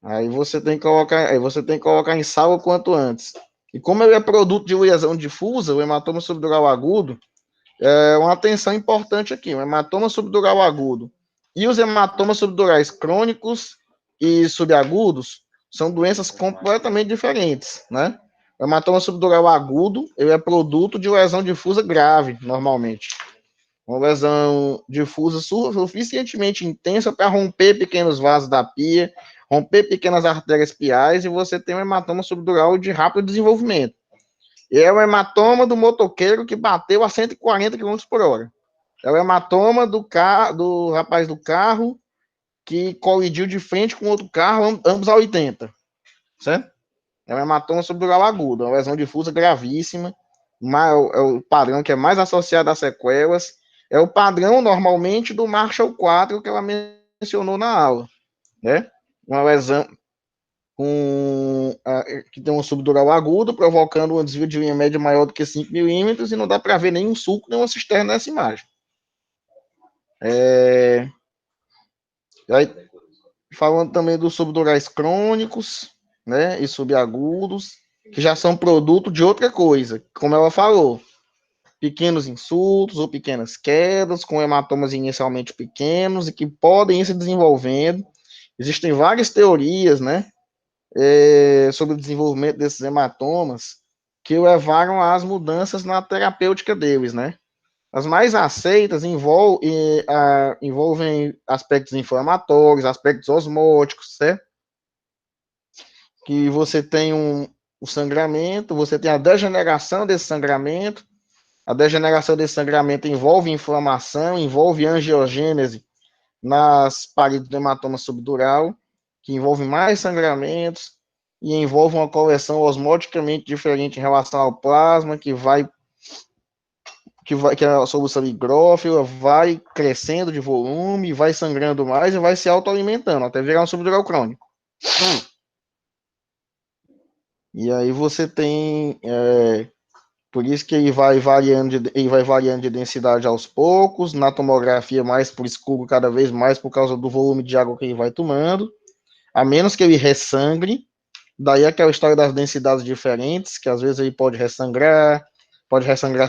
Aí você tem que colocar em sala o quanto antes. E como ele é produto de lesão difusa, o hematoma subdural agudo, é uma atenção importante aqui, o hematoma subdural agudo e os hematomas subdurais crônicos e subagudos são doenças completamente diferentes, né? O hematoma subdural agudo, ele é produto de lesão difusa grave, normalmente. Uma lesão difusa suficientemente intensa para romper pequenos vasos da pia, romper pequenas artérias piais, e você tem um hematoma subdural de rápido desenvolvimento. É o hematoma do motoqueiro que bateu a 140 km por hora. É o hematoma do rapaz do carro que colidiu de frente com outro carro, ambos a 80. Certo? É um hematoma subdural agudo, é uma lesão difusa gravíssima. É o padrão que é mais associado a sequelas. É o padrão, normalmente, do Marshall 4 que ela mencionou na aula. Né? Uma lesão que tem um subdural agudo, provocando um desvio de linha média maior do que 5 milímetros, e não dá para ver nenhum sulco, nenhuma cisterna nessa imagem. Aí, falando também dos subdurais crônicos, né, e subagudos, que já são produto de outra coisa, como ela falou, pequenos insultos ou pequenas quedas, com hematomas inicialmente pequenos e que podem ir se desenvolvendo. Existem várias teorias, né, sobre o desenvolvimento desses hematomas que levaram às mudanças na terapêutica deles, né? As mais aceitas envolvem aspectos inflamatórios, aspectos osmóticos, certo? Que você tem o sangramento, você tem a degeneração desse sangramento. A degeneração desse sangramento envolve inflamação, envolve angiogênese nas paredes do hematoma subdural, que envolve mais sangramentos e envolve uma coleção osmoticamente diferente em relação ao plasma, que é a solução hidrófila, vai crescendo de volume, vai sangrando mais e vai se autoalimentando, até virar um subdural crônico. E aí você tem, por isso que ele vai variando de densidade aos poucos, na tomografia mais por escuro cada vez mais por causa do volume de água que ele vai tomando, a menos que ele ressangre, daí aquela história das densidades diferentes, que às vezes ele pode ressangrar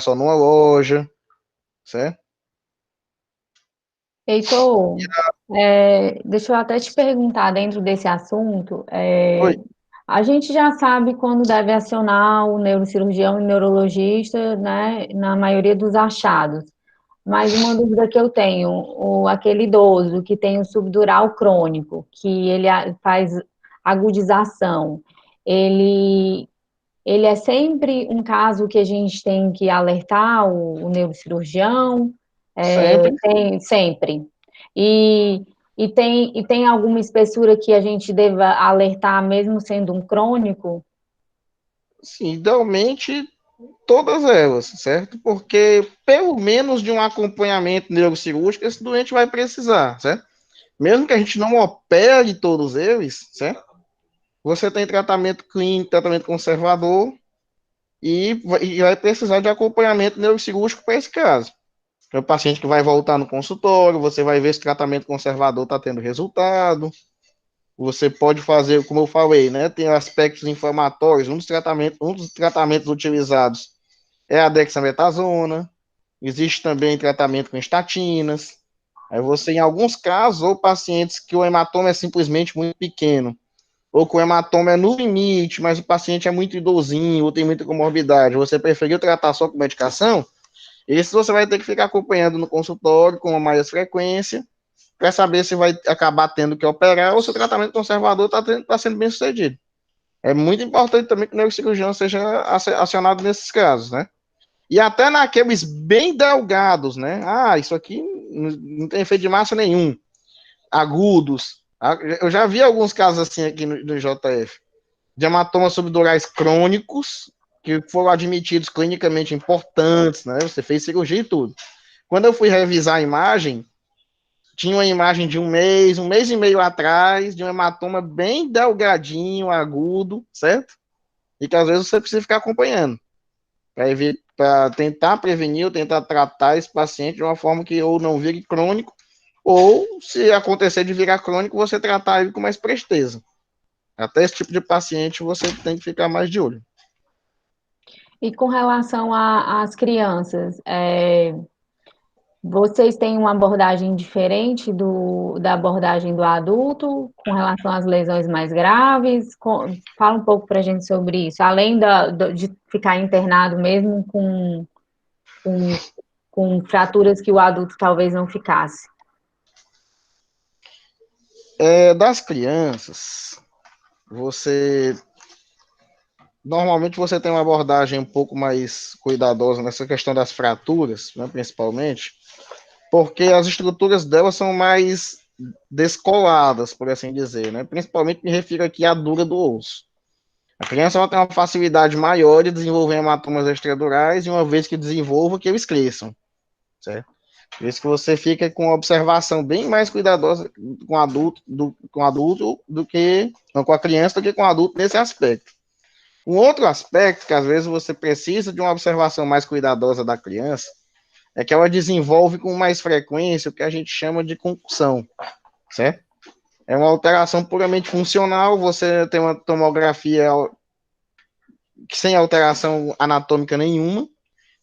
só numa loja, certo? Heitor, deixa eu até te perguntar dentro desse assunto. Oi. A gente já sabe quando deve acionar o neurocirurgião e o neurologista, né, na maioria dos achados. Mas uma dúvida que eu tenho, aquele idoso que tem o subdural crônico, que ele faz agudização, ele, ele é sempre um caso que a gente tem que alertar o neurocirurgião? Sempre. Sempre. E E tem alguma espessura que a gente deva alertar, mesmo sendo um crônico? Sim, idealmente todas elas, certo? Porque pelo menos de um acompanhamento neurocirúrgico esse doente vai precisar, certo? Mesmo que a gente não opere todos eles, certo? Você tem tratamento clínico, tratamento conservador e vai precisar de acompanhamento neurocirúrgico para esse caso. É o paciente que vai voltar no consultório, você vai ver se o tratamento conservador está tendo resultado. Você pode fazer, como eu falei, né? Tem aspectos inflamatórios. Um dos tratamentos utilizados é a dexametasona. Existe também tratamento com estatinas. Aí você, em alguns casos, ou pacientes que o hematoma é simplesmente muito pequeno, ou que o hematoma é no limite, mas o paciente é muito idosinho, ou tem muita comorbidade, você preferiu tratar só com medicação, esse você vai ter que ficar acompanhando no consultório com mais frequência, para saber se vai acabar tendo que operar ou se o tratamento conservador está sendo bem sucedido. É muito importante também que o neurocirurgião seja acionado nesses casos, né? E até naqueles bem delgados, né? Ah, isso aqui não tem efeito de massa nenhum. Agudos. Eu já vi alguns casos assim aqui no JF, de hematomas subdurais crônicos, que foram admitidos clinicamente importantes, né? Você fez cirurgia e tudo. Quando eu fui revisar a imagem, tinha uma imagem de um mês e meio atrás, de um hematoma bem delgadinho, agudo, certo? E que às vezes você precisa ficar acompanhando, para tentar prevenir ou tentar tratar esse paciente de uma forma que ou não vire crônico, ou se acontecer de virar crônico, você tratar ele com mais presteza. Até esse tipo de paciente você tem que ficar mais de olho. E com relação às crianças, vocês têm uma abordagem diferente da abordagem do adulto, com relação às lesões mais graves? Fala um pouco para a gente sobre isso, além de ficar internado mesmo com, com fraturas que o adulto talvez não ficasse. Das crianças, normalmente você tem uma abordagem um pouco mais cuidadosa nessa questão das fraturas, né, principalmente, porque as estruturas delas são mais descoladas, por assim dizer, né? Principalmente me refiro aqui à dura do osso. A criança vai ter uma facilidade maior de desenvolver hematomas extradurais, e uma vez que desenvolva, que eles cresçam, certo? Por isso que você fica com uma observação bem mais cuidadosa com adulto do que não com a criança do que com o adulto nesse aspecto. Um outro aspecto que às vezes você precisa de uma observação mais cuidadosa da criança é que ela desenvolve com mais frequência o que a gente chama de concussão, certo? É uma alteração puramente funcional, você tem uma tomografia sem alteração anatômica nenhuma,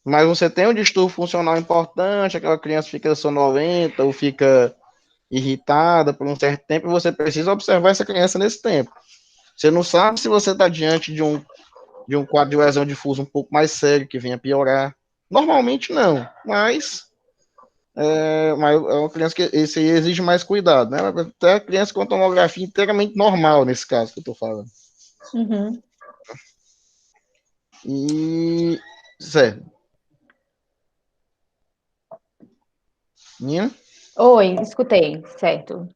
mas você tem um distúrbio funcional importante, aquela criança fica sonolenta ou fica irritada por um certo tempo, e você precisa observar essa criança nesse tempo. Você não sabe se você está diante de um quadro de lesão difusa um pouco mais sério, que venha piorar. Normalmente não, mas é uma criança que esse aí exige mais cuidado, né? Até a criança com tomografia inteiramente normal, nesse caso que eu estou falando. Uhum. E certo. Nina? Oi, escutei, certo.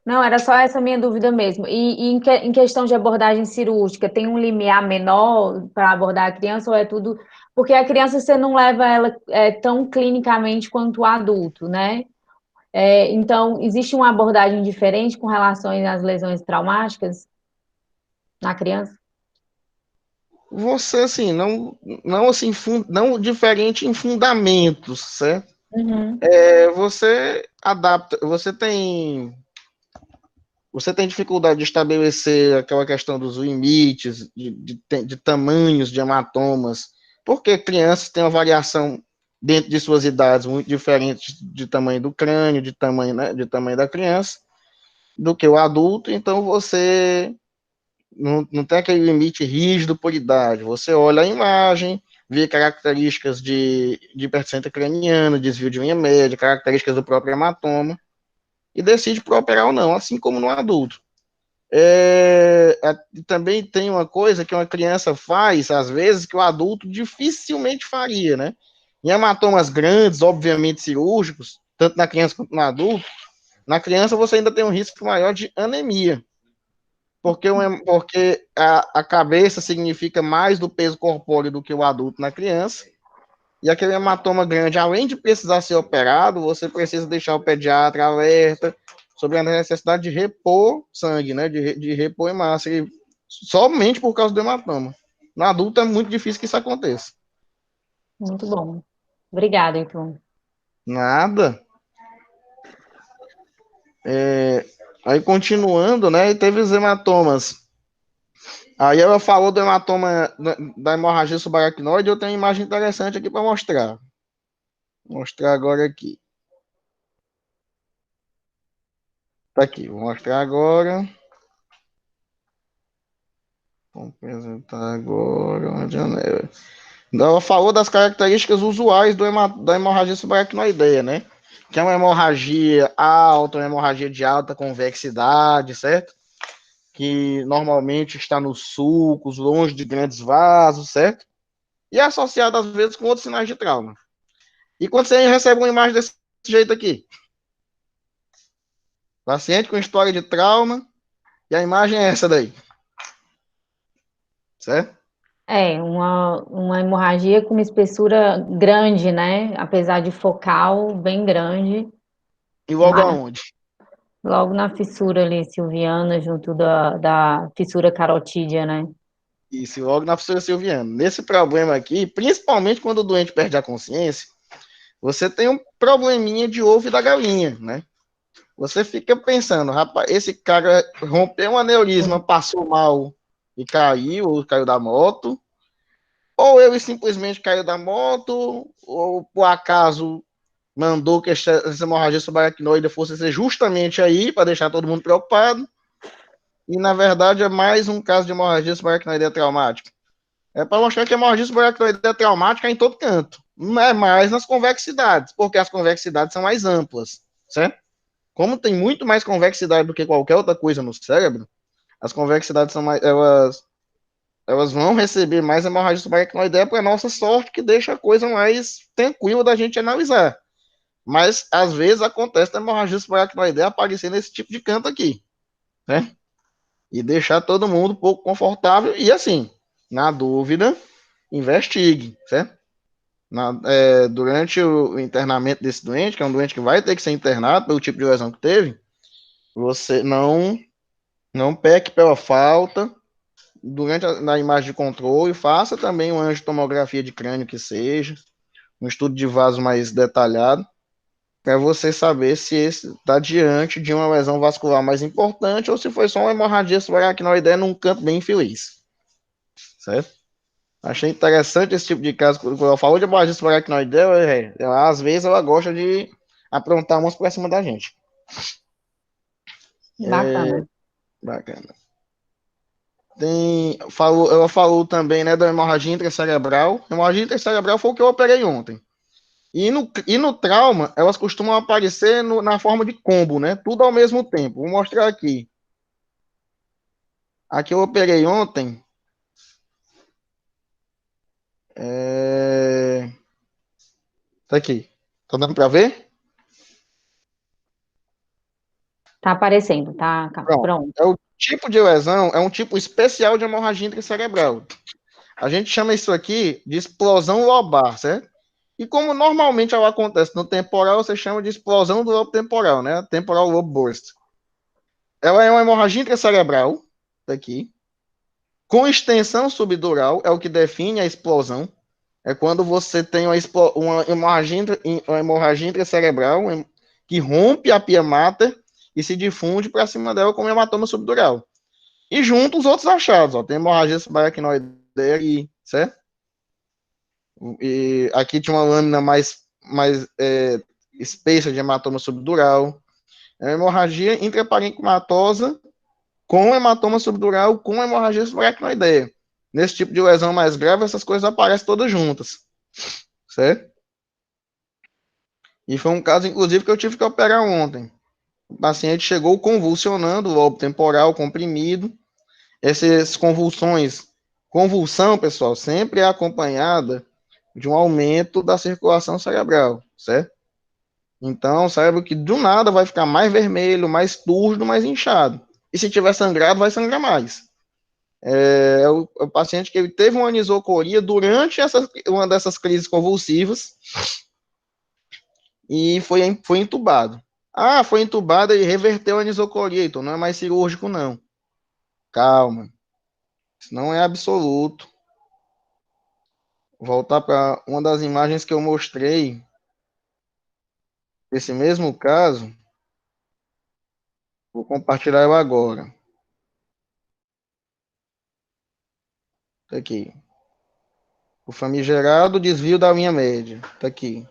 Não, era só essa minha dúvida mesmo. E em questão de abordagem cirúrgica, tem um limiar menor para abordar a criança ou é tudo? Porque a criança você não leva ela tão clinicamente quanto o adulto, né? Então, existe uma abordagem diferente com relação às lesões traumáticas na criança? Você, assim, não assim, não diferente em fundamentos, certo? Uhum. Você adapta, você tem dificuldade de estabelecer aquela questão dos limites, de tamanhos de hematomas, porque crianças têm uma variação dentro de suas idades muito diferente de tamanho do crânio, né, de tamanho da criança, do que o adulto, então você não tem aquele limite rígido por idade. Você olha a imagem, vê características de hipertrofia craniana, desvio de linha média, características do próprio hematoma, e decide por operar ou não, assim como no adulto. Também tem uma coisa que uma criança faz, às vezes, que o adulto dificilmente faria, né? Em hematomas grandes, obviamente cirúrgicos, tanto na criança quanto no adulto, Na criança, você ainda tem um risco maior de anemia, porque a cabeça significa mais do peso corpóreo do que o adulto na criança, e aquele hematoma grande, além de precisar ser operado, você precisa deixar o pediatra alerta sobre a necessidade de repor sangue, né, de repor hemácia, somente por causa do hematoma. No adulto é muito difícil que isso aconteça. Muito bom. Obrigada, então. Nada. Aí continuando, né, teve os hematomas. Aí ela falou do hematoma da hemorragia subaracnoide, eu tenho uma imagem interessante aqui para mostrar. Vou mostrar agora aqui. Tá aqui, vou mostrar agora. Vou apresentar agora uma janela. Ela falou das características usuais da hemorragia subaracnoideia, né? Que é uma hemorragia alta, uma hemorragia de alta convexidade, certo? Que normalmente está nos sulcos, longe de grandes vasos, certo? E é associada às vezes com outros sinais de trauma. E quando você recebe uma imagem desse jeito aqui, paciente com história de trauma, e a imagem é essa daí, certo? É, uma hemorragia com uma espessura grande, né? Apesar de focal, bem grande, E logo mas aonde? logo na fissura ali, silviana, junto da fissura carotídea, né? Isso, logo na fissura silviana. Nesse problema aqui, principalmente quando o doente perde a consciência, você tem um probleminha de ovo da galinha, né? Você fica pensando, rapaz, esse cara rompeu um aneurisma, passou mal e caiu, ou caiu da moto, ou ele simplesmente caiu da moto, ou por acaso mandou que essa hemorragia subaracnoide fosse ser justamente aí, para deixar todo mundo preocupado, e na verdade é mais um caso de hemorragia subaracnoide traumática. É para mostrar que a hemorragia subaracnoide traumática é em todo canto, não é mais nas convexidades, porque as convexidades são mais amplas, certo? Como tem muito mais convexidade do que qualquer outra coisa no cérebro, as convexidades são mais, elas vão receber mais hemorragia subaracnoide para nossa sorte, que deixa a coisa mais tranquila da gente analisar. Mas às vezes acontece a hemorragia subaracnoide aparecer nesse tipo de canto aqui, né? E deixar todo mundo um pouco confortável e assim, na dúvida, investigue, certo? Durante o internamento desse doente, que é um doente que vai ter que ser internado pelo tipo de lesão que teve, você não peque pela falta, na imagem de controle, faça também uma angiotomografia de crânio que seja, um estudo de vaso mais detalhado, para você saber se esse está diante de uma lesão vascular mais importante ou se foi só uma hemorragia subaracnoide num canto bem infeliz, certo? Achei interessante esse tipo de caso, quando eu falo de hemorragia subaracnoide, às vezes ela gosta de aprontar umas para cima da gente. Bacana. Bacana. Ela falou também, né, da hemorragia intracerebral. Hemorragia intracerebral foi o que eu operei ontem. E no trauma, elas costumam aparecer na forma de combo, né? Tudo ao mesmo tempo. Vou mostrar aqui. Aqui eu operei ontem. Tá aqui. Tá dando para ver? Tá aparecendo, tá? Pronto. Pronto. É o tipo de lesão, é um tipo especial de hemorragia intracerebral. A gente chama isso aqui de explosão lobar, certo? E como normalmente ela acontece no temporal, você chama de explosão do lobo temporal, né? Temporal lobe burst. Ela é uma hemorragia intracerebral, tá aqui, com extensão subdural, é o que define a explosão. É quando você tem uma hemorragia intracerebral que rompe a pia mater e se difunde para cima dela como hematoma subdural. E junto os outros achados, ó, tem hemorragia subaracnoide aqui, certo? E aqui tinha uma lâmina mais espessa de hematoma subdural. É uma hemorragia intraparencimatosa com hematoma subdural com hemorragia subaracnoideia. Nesse tipo de lesão mais grave, essas coisas aparecem todas juntas, certo? E foi um caso, inclusive, que eu tive que operar ontem. O paciente chegou convulsionando, o lobo temporal comprimido. Essas convulsão, pessoal, sempre é acompanhada de um aumento da circulação cerebral, certo? Então, saiba que do nada vai ficar mais vermelho, mais turvo, mais inchado. E se tiver sangrado, vai sangrar mais. O paciente que ele teve uma anisocoria durante uma dessas crises convulsivas e foi entubado. Ah, foi entubado e reverteu a anisocoria, então não é mais cirúrgico, não. Calma. Isso não é absoluto. Vou voltar para uma das imagens que eu mostrei desse mesmo caso. Vou compartilhar ela agora. Tá aqui. O famigerado desvio da linha média. Tá aqui.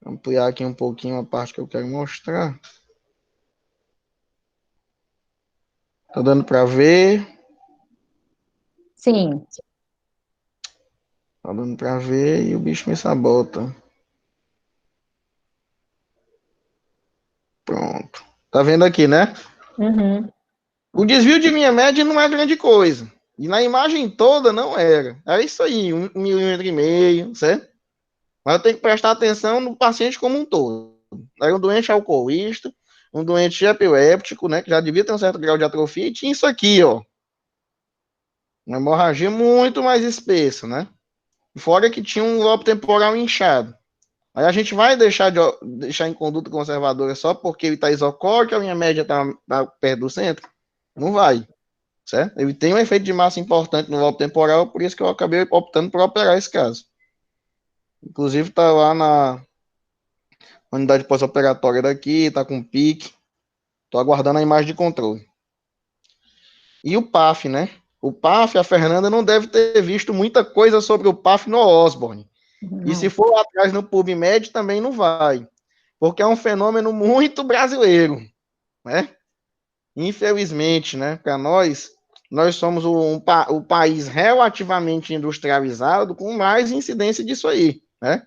Vou ampliar aqui um pouquinho a parte que eu quero mostrar. Tá dando para ver? Sim. Tá dando para ver e o bicho me sabota. Pronto. Tá vendo aqui, né? Uhum. O desvio de linha média não é grande coisa. E na imagem toda não era. Era isso aí, 1,5 mm, certo? Mas eu tenho que prestar atenção no paciente como um todo. Era um doente alcoolista, um doente epiléptico, né? Que já devia ter um certo grau de atrofia, e tinha isso aqui, ó. Uma hemorragia muito mais espessa, né? Fora que tinha um lobo temporal inchado. Aí a gente vai deixar em conduta conservadora só porque ele está isocórico, a linha média está perto do centro? Não vai, certo? Ele tem um efeito de massa importante no lobo temporal, por isso que eu acabei optando por operar esse caso. Inclusive está lá na unidade pós-operatória daqui, está com pique. Estou aguardando a imagem de controle. E o PAF, né? O PAF, a Fernanda não deve ter visto muita coisa sobre o PAF no Osborne. E se Não. for lá atrás no PubMed, também não vai. Porque é um fenômeno muito brasileiro, né? Infelizmente, né? Para nós somos o país relativamente industrializado com mais incidência disso aí, né?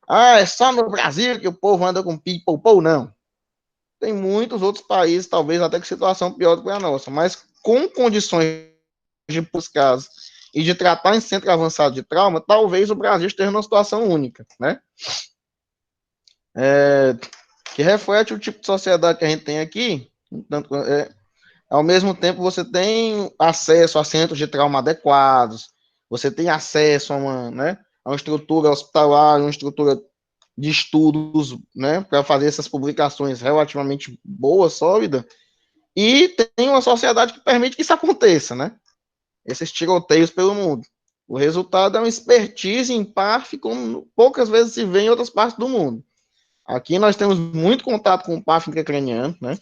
Ah, é só no Brasil que o povo anda com people, não. Tem muitos outros países, talvez até com situação pior do que a nossa, mas com condições de casos e de tratar em centro avançado de trauma, talvez o Brasil esteja numa situação única, né? Que reflete o tipo de sociedade que a gente tem aqui. Ao mesmo tempo, você tem acesso a centros de trauma adequados, você tem acesso a uma estrutura hospitalar, uma estrutura de estudos, né, para fazer essas publicações relativamente boa, sólida, e tem uma sociedade que permite que isso aconteça, né? Esses tiroteios pelo mundo. O resultado é uma expertise em PAF, como poucas vezes se vê em outras partes do mundo. Aqui nós temos muito contato com o PAF intracraniano, né?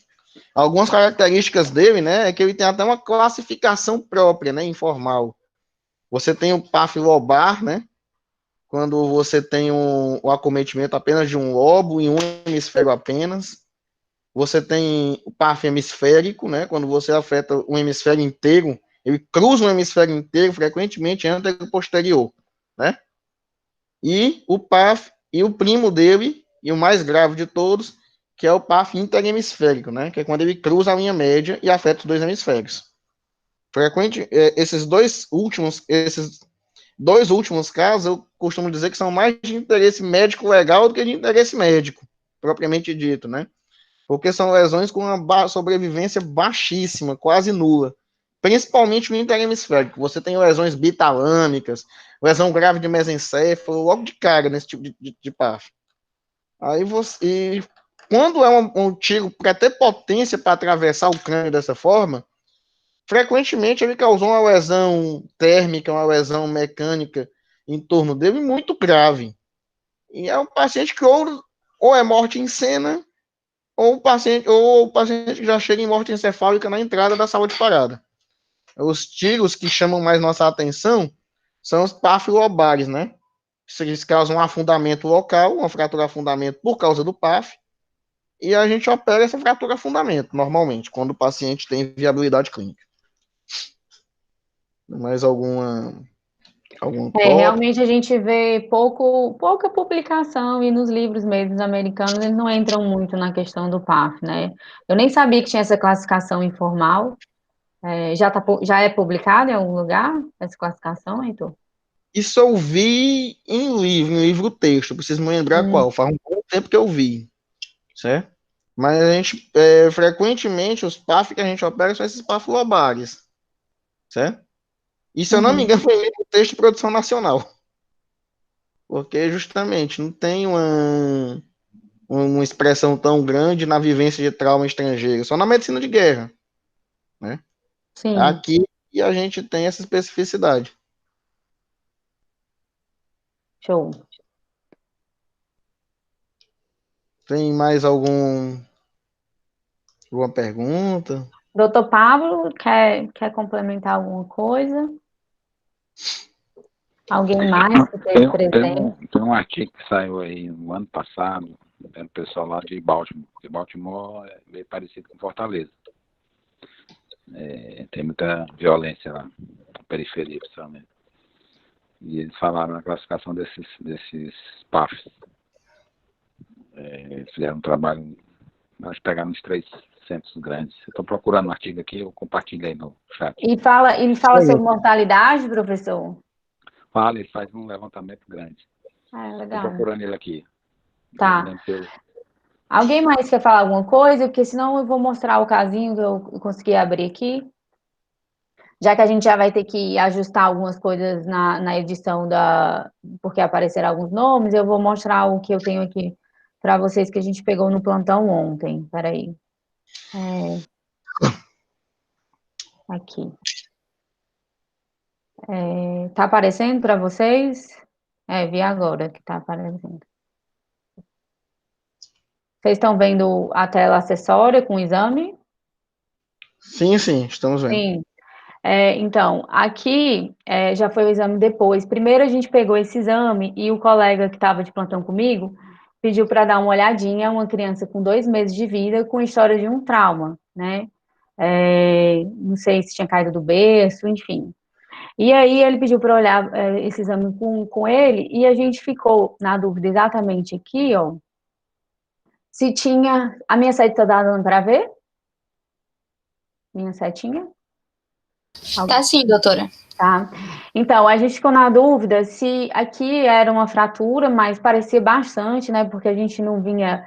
Algumas características dele, né, é que ele tem até uma classificação própria, né, informal. Você tem o PAF lobar, né, quando você tem o acometimento apenas de um lobo em um hemisfério apenas. Você tem o PAF hemisférico, né, quando você afeta um hemisfério inteiro, ele cruza um hemisfério inteiro, frequentemente anterior posterior, né? E o PAF, e o primo dele, e o mais grave de todos, que é o PAF interhemisférico, né? Que é quando ele cruza a linha média e afeta os dois hemisférios. Esses dois últimos casos, eu costumo dizer que são mais de interesse médico legal do que de interesse médico, propriamente dito, né? Porque são lesões com uma sobrevivência baixíssima, quase nula. Principalmente no interhemisférico. Você tem lesões bitalâmicas, lesão grave de mesencéfalo, logo de cara nesse tipo de PAF. Aí você. Quando é um tiro para ter potência para atravessar o crânio dessa forma, frequentemente ele causou uma lesão térmica, uma lesão mecânica em torno dele muito grave. E é um paciente que ou é morte em cena, ou o paciente já chega em morte encefálica na entrada da sala de parada. Os tiros que chamam mais nossa atenção são os PAF lobares, né? Eles causam um afundamento local, uma fratura afundamento por causa do PAF, e a gente opera essa fratura afundamento, normalmente, quando o paciente tem viabilidade clínica. Mais algum tópico? Realmente a gente vê pouca publicação e nos livros mesmo americanos eles não entram muito na questão do PAF, né? Eu nem sabia que tinha essa classificação informal. Já é publicado em algum lugar essa classificação, Heitor? Isso eu vi em livro texto, preciso me lembrar qual, faz um bom tempo que eu vi, certo? Mas a gente, frequentemente, os PAF que a gente opera são esses PAF lobares, certo? E se eu não me engano, foi livro texto de produção nacional, porque justamente não tem uma expressão tão grande na vivência de trauma estrangeiro, só na medicina de guerra, né? Sim, Aqui a gente tem essa especificidade. show. Tem mais alguma pergunta? Doutor Pablo, quer complementar alguma coisa? Alguém mais que esteja presente? Tem um artigo que saiu aí no ano passado, do pessoal lá de Baltimore, porque Baltimore é meio parecido com Fortaleza. Tem muita violência lá, na periferia, principalmente. E eles falaram na classificação desses PAFs. Fizeram um trabalho, nós pegaram uns 3 centros grandes. Eu estou procurando um artigo aqui, eu compartilhei no chat. Ele fala sobre mortalidade, professor? Fala, ele faz um levantamento grande. Legal. Estou procurando ele aqui. Tá. Alguém mais quer falar alguma coisa? Porque senão eu vou mostrar o casinho que eu consegui abrir aqui. Já que a gente já vai ter que ajustar algumas coisas na edição porque apareceram alguns nomes, eu vou mostrar o que eu tenho aqui para vocês que a gente pegou no plantão ontem. Peraí. Aqui. Tá aparecendo para vocês? Vi agora que tá aparecendo. Vocês estão vendo a tela acessória com o exame? Sim, estamos vendo. Sim. Então, aqui já foi o exame depois. Primeiro a gente pegou esse exame e o colega que estava de plantão comigo pediu para dar uma olhadinha, uma criança com 2 meses de vida com história de um trauma, né? Não sei se tinha caído do berço, enfim. E aí ele pediu para olhar esse exame com ele e a gente ficou na dúvida exatamente aqui, ó, se tinha... A minha seta está dando para ver? Minha setinha? Tá sim, doutora. Tá. Então, a gente ficou na dúvida se aqui era uma fratura, mas parecia bastante, né? Porque a gente não via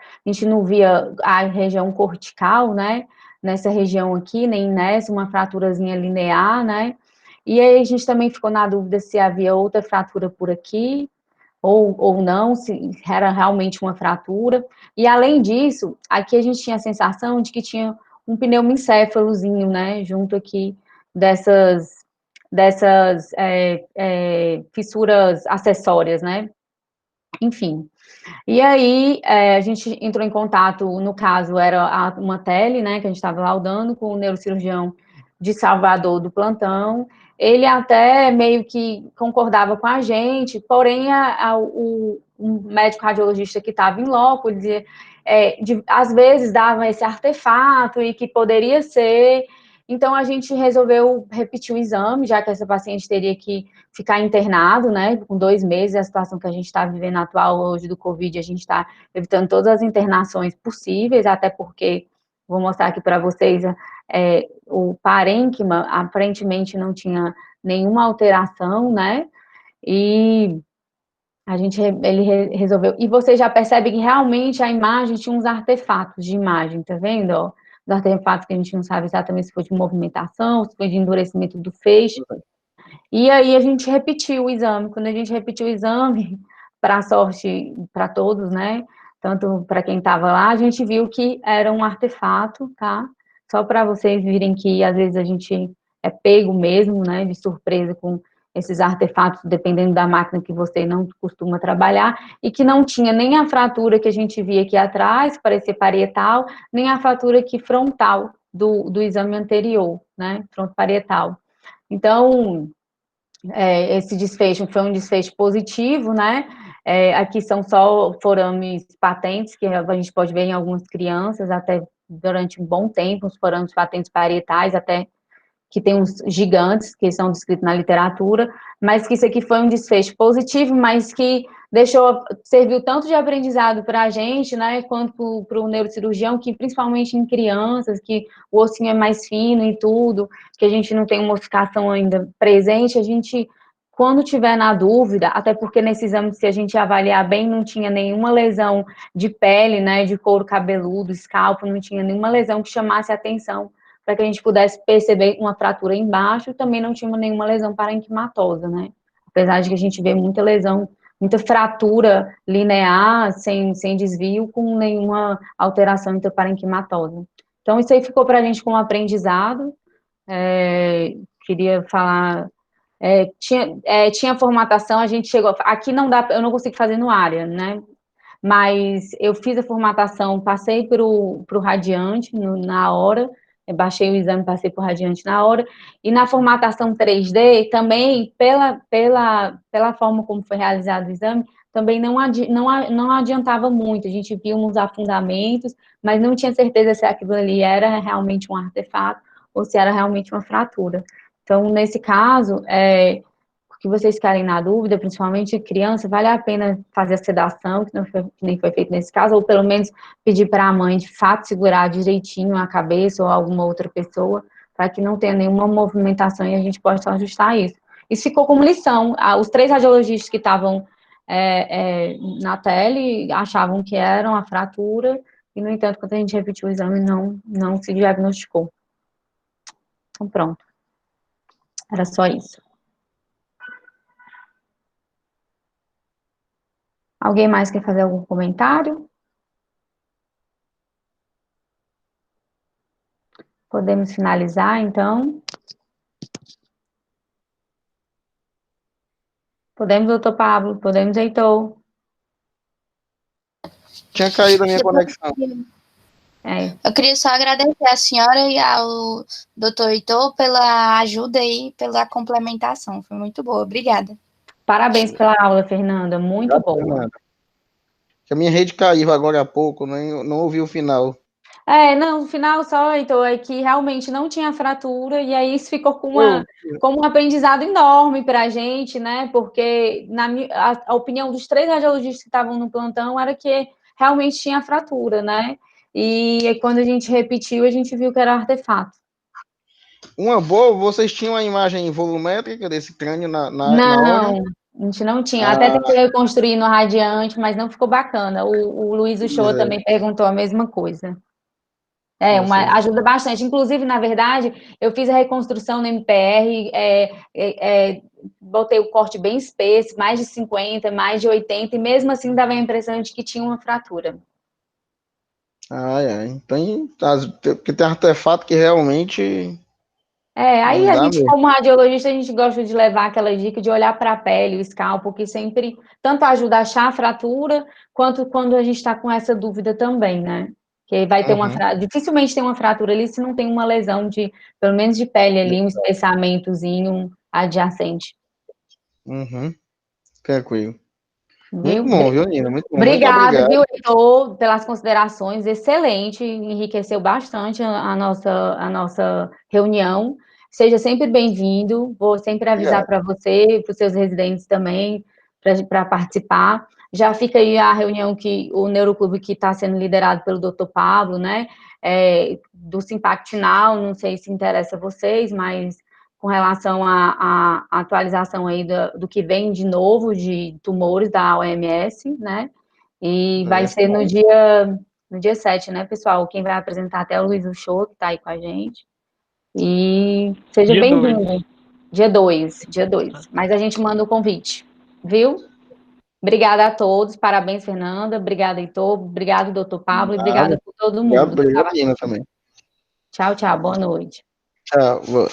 a região cortical, né? Nessa região aqui, nem nessa, uma fraturazinha linear, né? E aí a gente também ficou na dúvida se havia outra fratura por aqui, ou não, se era realmente uma fratura. E além disso, aqui a gente tinha a sensação de que tinha um pneumoencéfalozinho, né? Junto aqui dessas fissuras acessórias, né? Enfim. E aí, a gente entrou em contato, no caso, era uma tele, né, que a gente estava laudando com o neurocirurgião de Salvador do plantão. Ele até meio que concordava com a gente, porém, o médico radiologista que estava em loco, ele dizia, às vezes dava esse artefato e que poderia ser. Então, a gente resolveu repetir o exame, já que essa paciente teria que ficar internado, né, com 2 meses, a situação que a gente está vivendo atual hoje do Covid, a gente está evitando todas as internações possíveis, até porque, vou mostrar aqui para vocês, o parênquima aparentemente não tinha nenhuma alteração, né, e ele resolveu, e você já percebe que realmente a imagem tinha uns artefatos de imagem, tá vendo, ó? Os artefatos que a gente não sabe exatamente se foi de movimentação, se foi de endurecimento do feixe. E aí a gente repetiu o exame. Quando a gente repetiu o exame, para sorte para todos, né? Tanto para quem estava lá, a gente viu que era um artefato, tá? Só para vocês virem que às vezes a gente é pego mesmo, né? De surpresa com esses artefatos, dependendo da máquina que você não costuma trabalhar, e que não tinha nem a fratura que a gente via aqui atrás, que parecia parietal, nem a fratura aqui frontal do exame anterior, né? Frontoparietal. Então, esse desfecho foi um desfecho positivo, né? Aqui são só forames patentes, que a gente pode ver em algumas crianças, até durante um bom tempo, os forames patentes parietais, até que tem uns gigantes, que são descritos na literatura, mas que isso aqui foi um desfecho positivo, mas que serviu tanto de aprendizado para a gente, né, quanto para o neurocirurgião, que principalmente em crianças, que o ossinho é mais fino e tudo, que a gente não tem uma ossificação ainda presente, a gente Quando tiver na dúvida, até porque nesse exame, se a gente avaliar bem, não tinha nenhuma lesão de pele, né, de couro cabeludo, escalpo, não tinha nenhuma lesão que chamasse a atenção para que a gente pudesse perceber uma fratura embaixo, também não tinha nenhuma lesão parenquimatosa, né? Apesar de que a gente vê muita lesão, muita fratura linear, sem desvio, com nenhuma alteração intraparenquimatosa. Então, isso aí ficou para a gente como aprendizado. Queria falar... tinha formatação, a gente chegou... Aqui não dá, eu não consigo fazer no área, né? Mas eu fiz a formatação, passei para o Radiante na hora, baixei o exame, passei para o Radiante na hora, e na formatação 3D, também, pela forma como foi realizado o exame, também não adiantava muito, a gente viu uns afundamentos, mas não tinha certeza se aquilo ali era realmente um artefato ou se era realmente uma fratura. Então, nesse caso, que vocês ficarem na dúvida, principalmente criança, vale a pena fazer a sedação, que nem foi feito nesse caso, ou pelo menos pedir para a mãe, de fato, segurar direitinho a cabeça ou alguma outra pessoa, para que não tenha nenhuma movimentação e a gente possa ajustar isso. Isso ficou como lição. Os 3 radiologistas que estavam na tele achavam que era uma fratura, e, no entanto, quando a gente repetiu o exame, não se diagnosticou. Então, pronto. Era só isso. Alguém mais quer fazer algum comentário? Podemos finalizar, então? Podemos, doutor Pablo? Podemos, Heitor? Tinha caído a minha conexão. Eu queria só agradecer a senhora e ao doutor Heitor pela ajuda e pela complementação. Foi muito boa. Obrigada. Parabéns pela aula, Fernanda. Muito boa. Fernanda. A minha rede caiu agora há pouco, não ouvi o final. No final só, Heitor, é que realmente não tinha fratura, e aí isso ficou como um aprendizado enorme para a gente, né? Porque a opinião dos 3 radiologistas que estavam no plantão era que realmente tinha fratura, né? E quando a gente repetiu, a gente viu que era artefato. Uma boa, vocês tinham a imagem volumétrica desse crânio na hora? Não, a gente não tinha. Até tentei reconstruir no Radiante, mas não ficou bacana. O Luiz Uchoa também perguntou a mesma coisa. Ajuda bastante. Inclusive, na verdade, eu fiz a reconstrução no MPR, botei o corte bem espesso, mais de 50, mais de 80, e mesmo assim dava a impressão de que tinha uma fratura. Então, porque tem artefato que realmente... Aí a gente, como radiologista, a gente gosta de levar aquela dica de olhar para a pele, o escalpo, que sempre tanto ajuda a achar a fratura, quanto quando a gente está com essa dúvida também, né? Que vai ter dificilmente tem uma fratura ali se não tem uma lesão pelo menos de pele ali, um espessamentozinho adjacente. Tranquilo. Viu? Muito bom, viu, Nina? Muito bom. Obrigada, viu, Heitor, pelas considerações, excelente, enriqueceu bastante a nossa reunião. Seja sempre bem-vindo, vou sempre avisar para você, para os seus residentes também, para participar. Já fica aí a reunião o Neuroclube que está sendo liderado pelo Dr. Pablo, né, do Simpact Now, não sei se interessa a vocês, mas com relação à atualização aí do que vem de novo de tumores da OMS, né? E vai ser no dia 7, né, pessoal? Quem vai apresentar até o Luiz Uchoa, que está aí com a gente. E seja bem-vindo. Dia 2. Mas a gente manda o convite, viu? Obrigada a todos, parabéns, Fernanda, obrigada, Heitor, obrigado, doutor Pablo, e obrigada por todo mundo. Obrigado, Nina, também. Tchau, boa noite. Tchau, boa.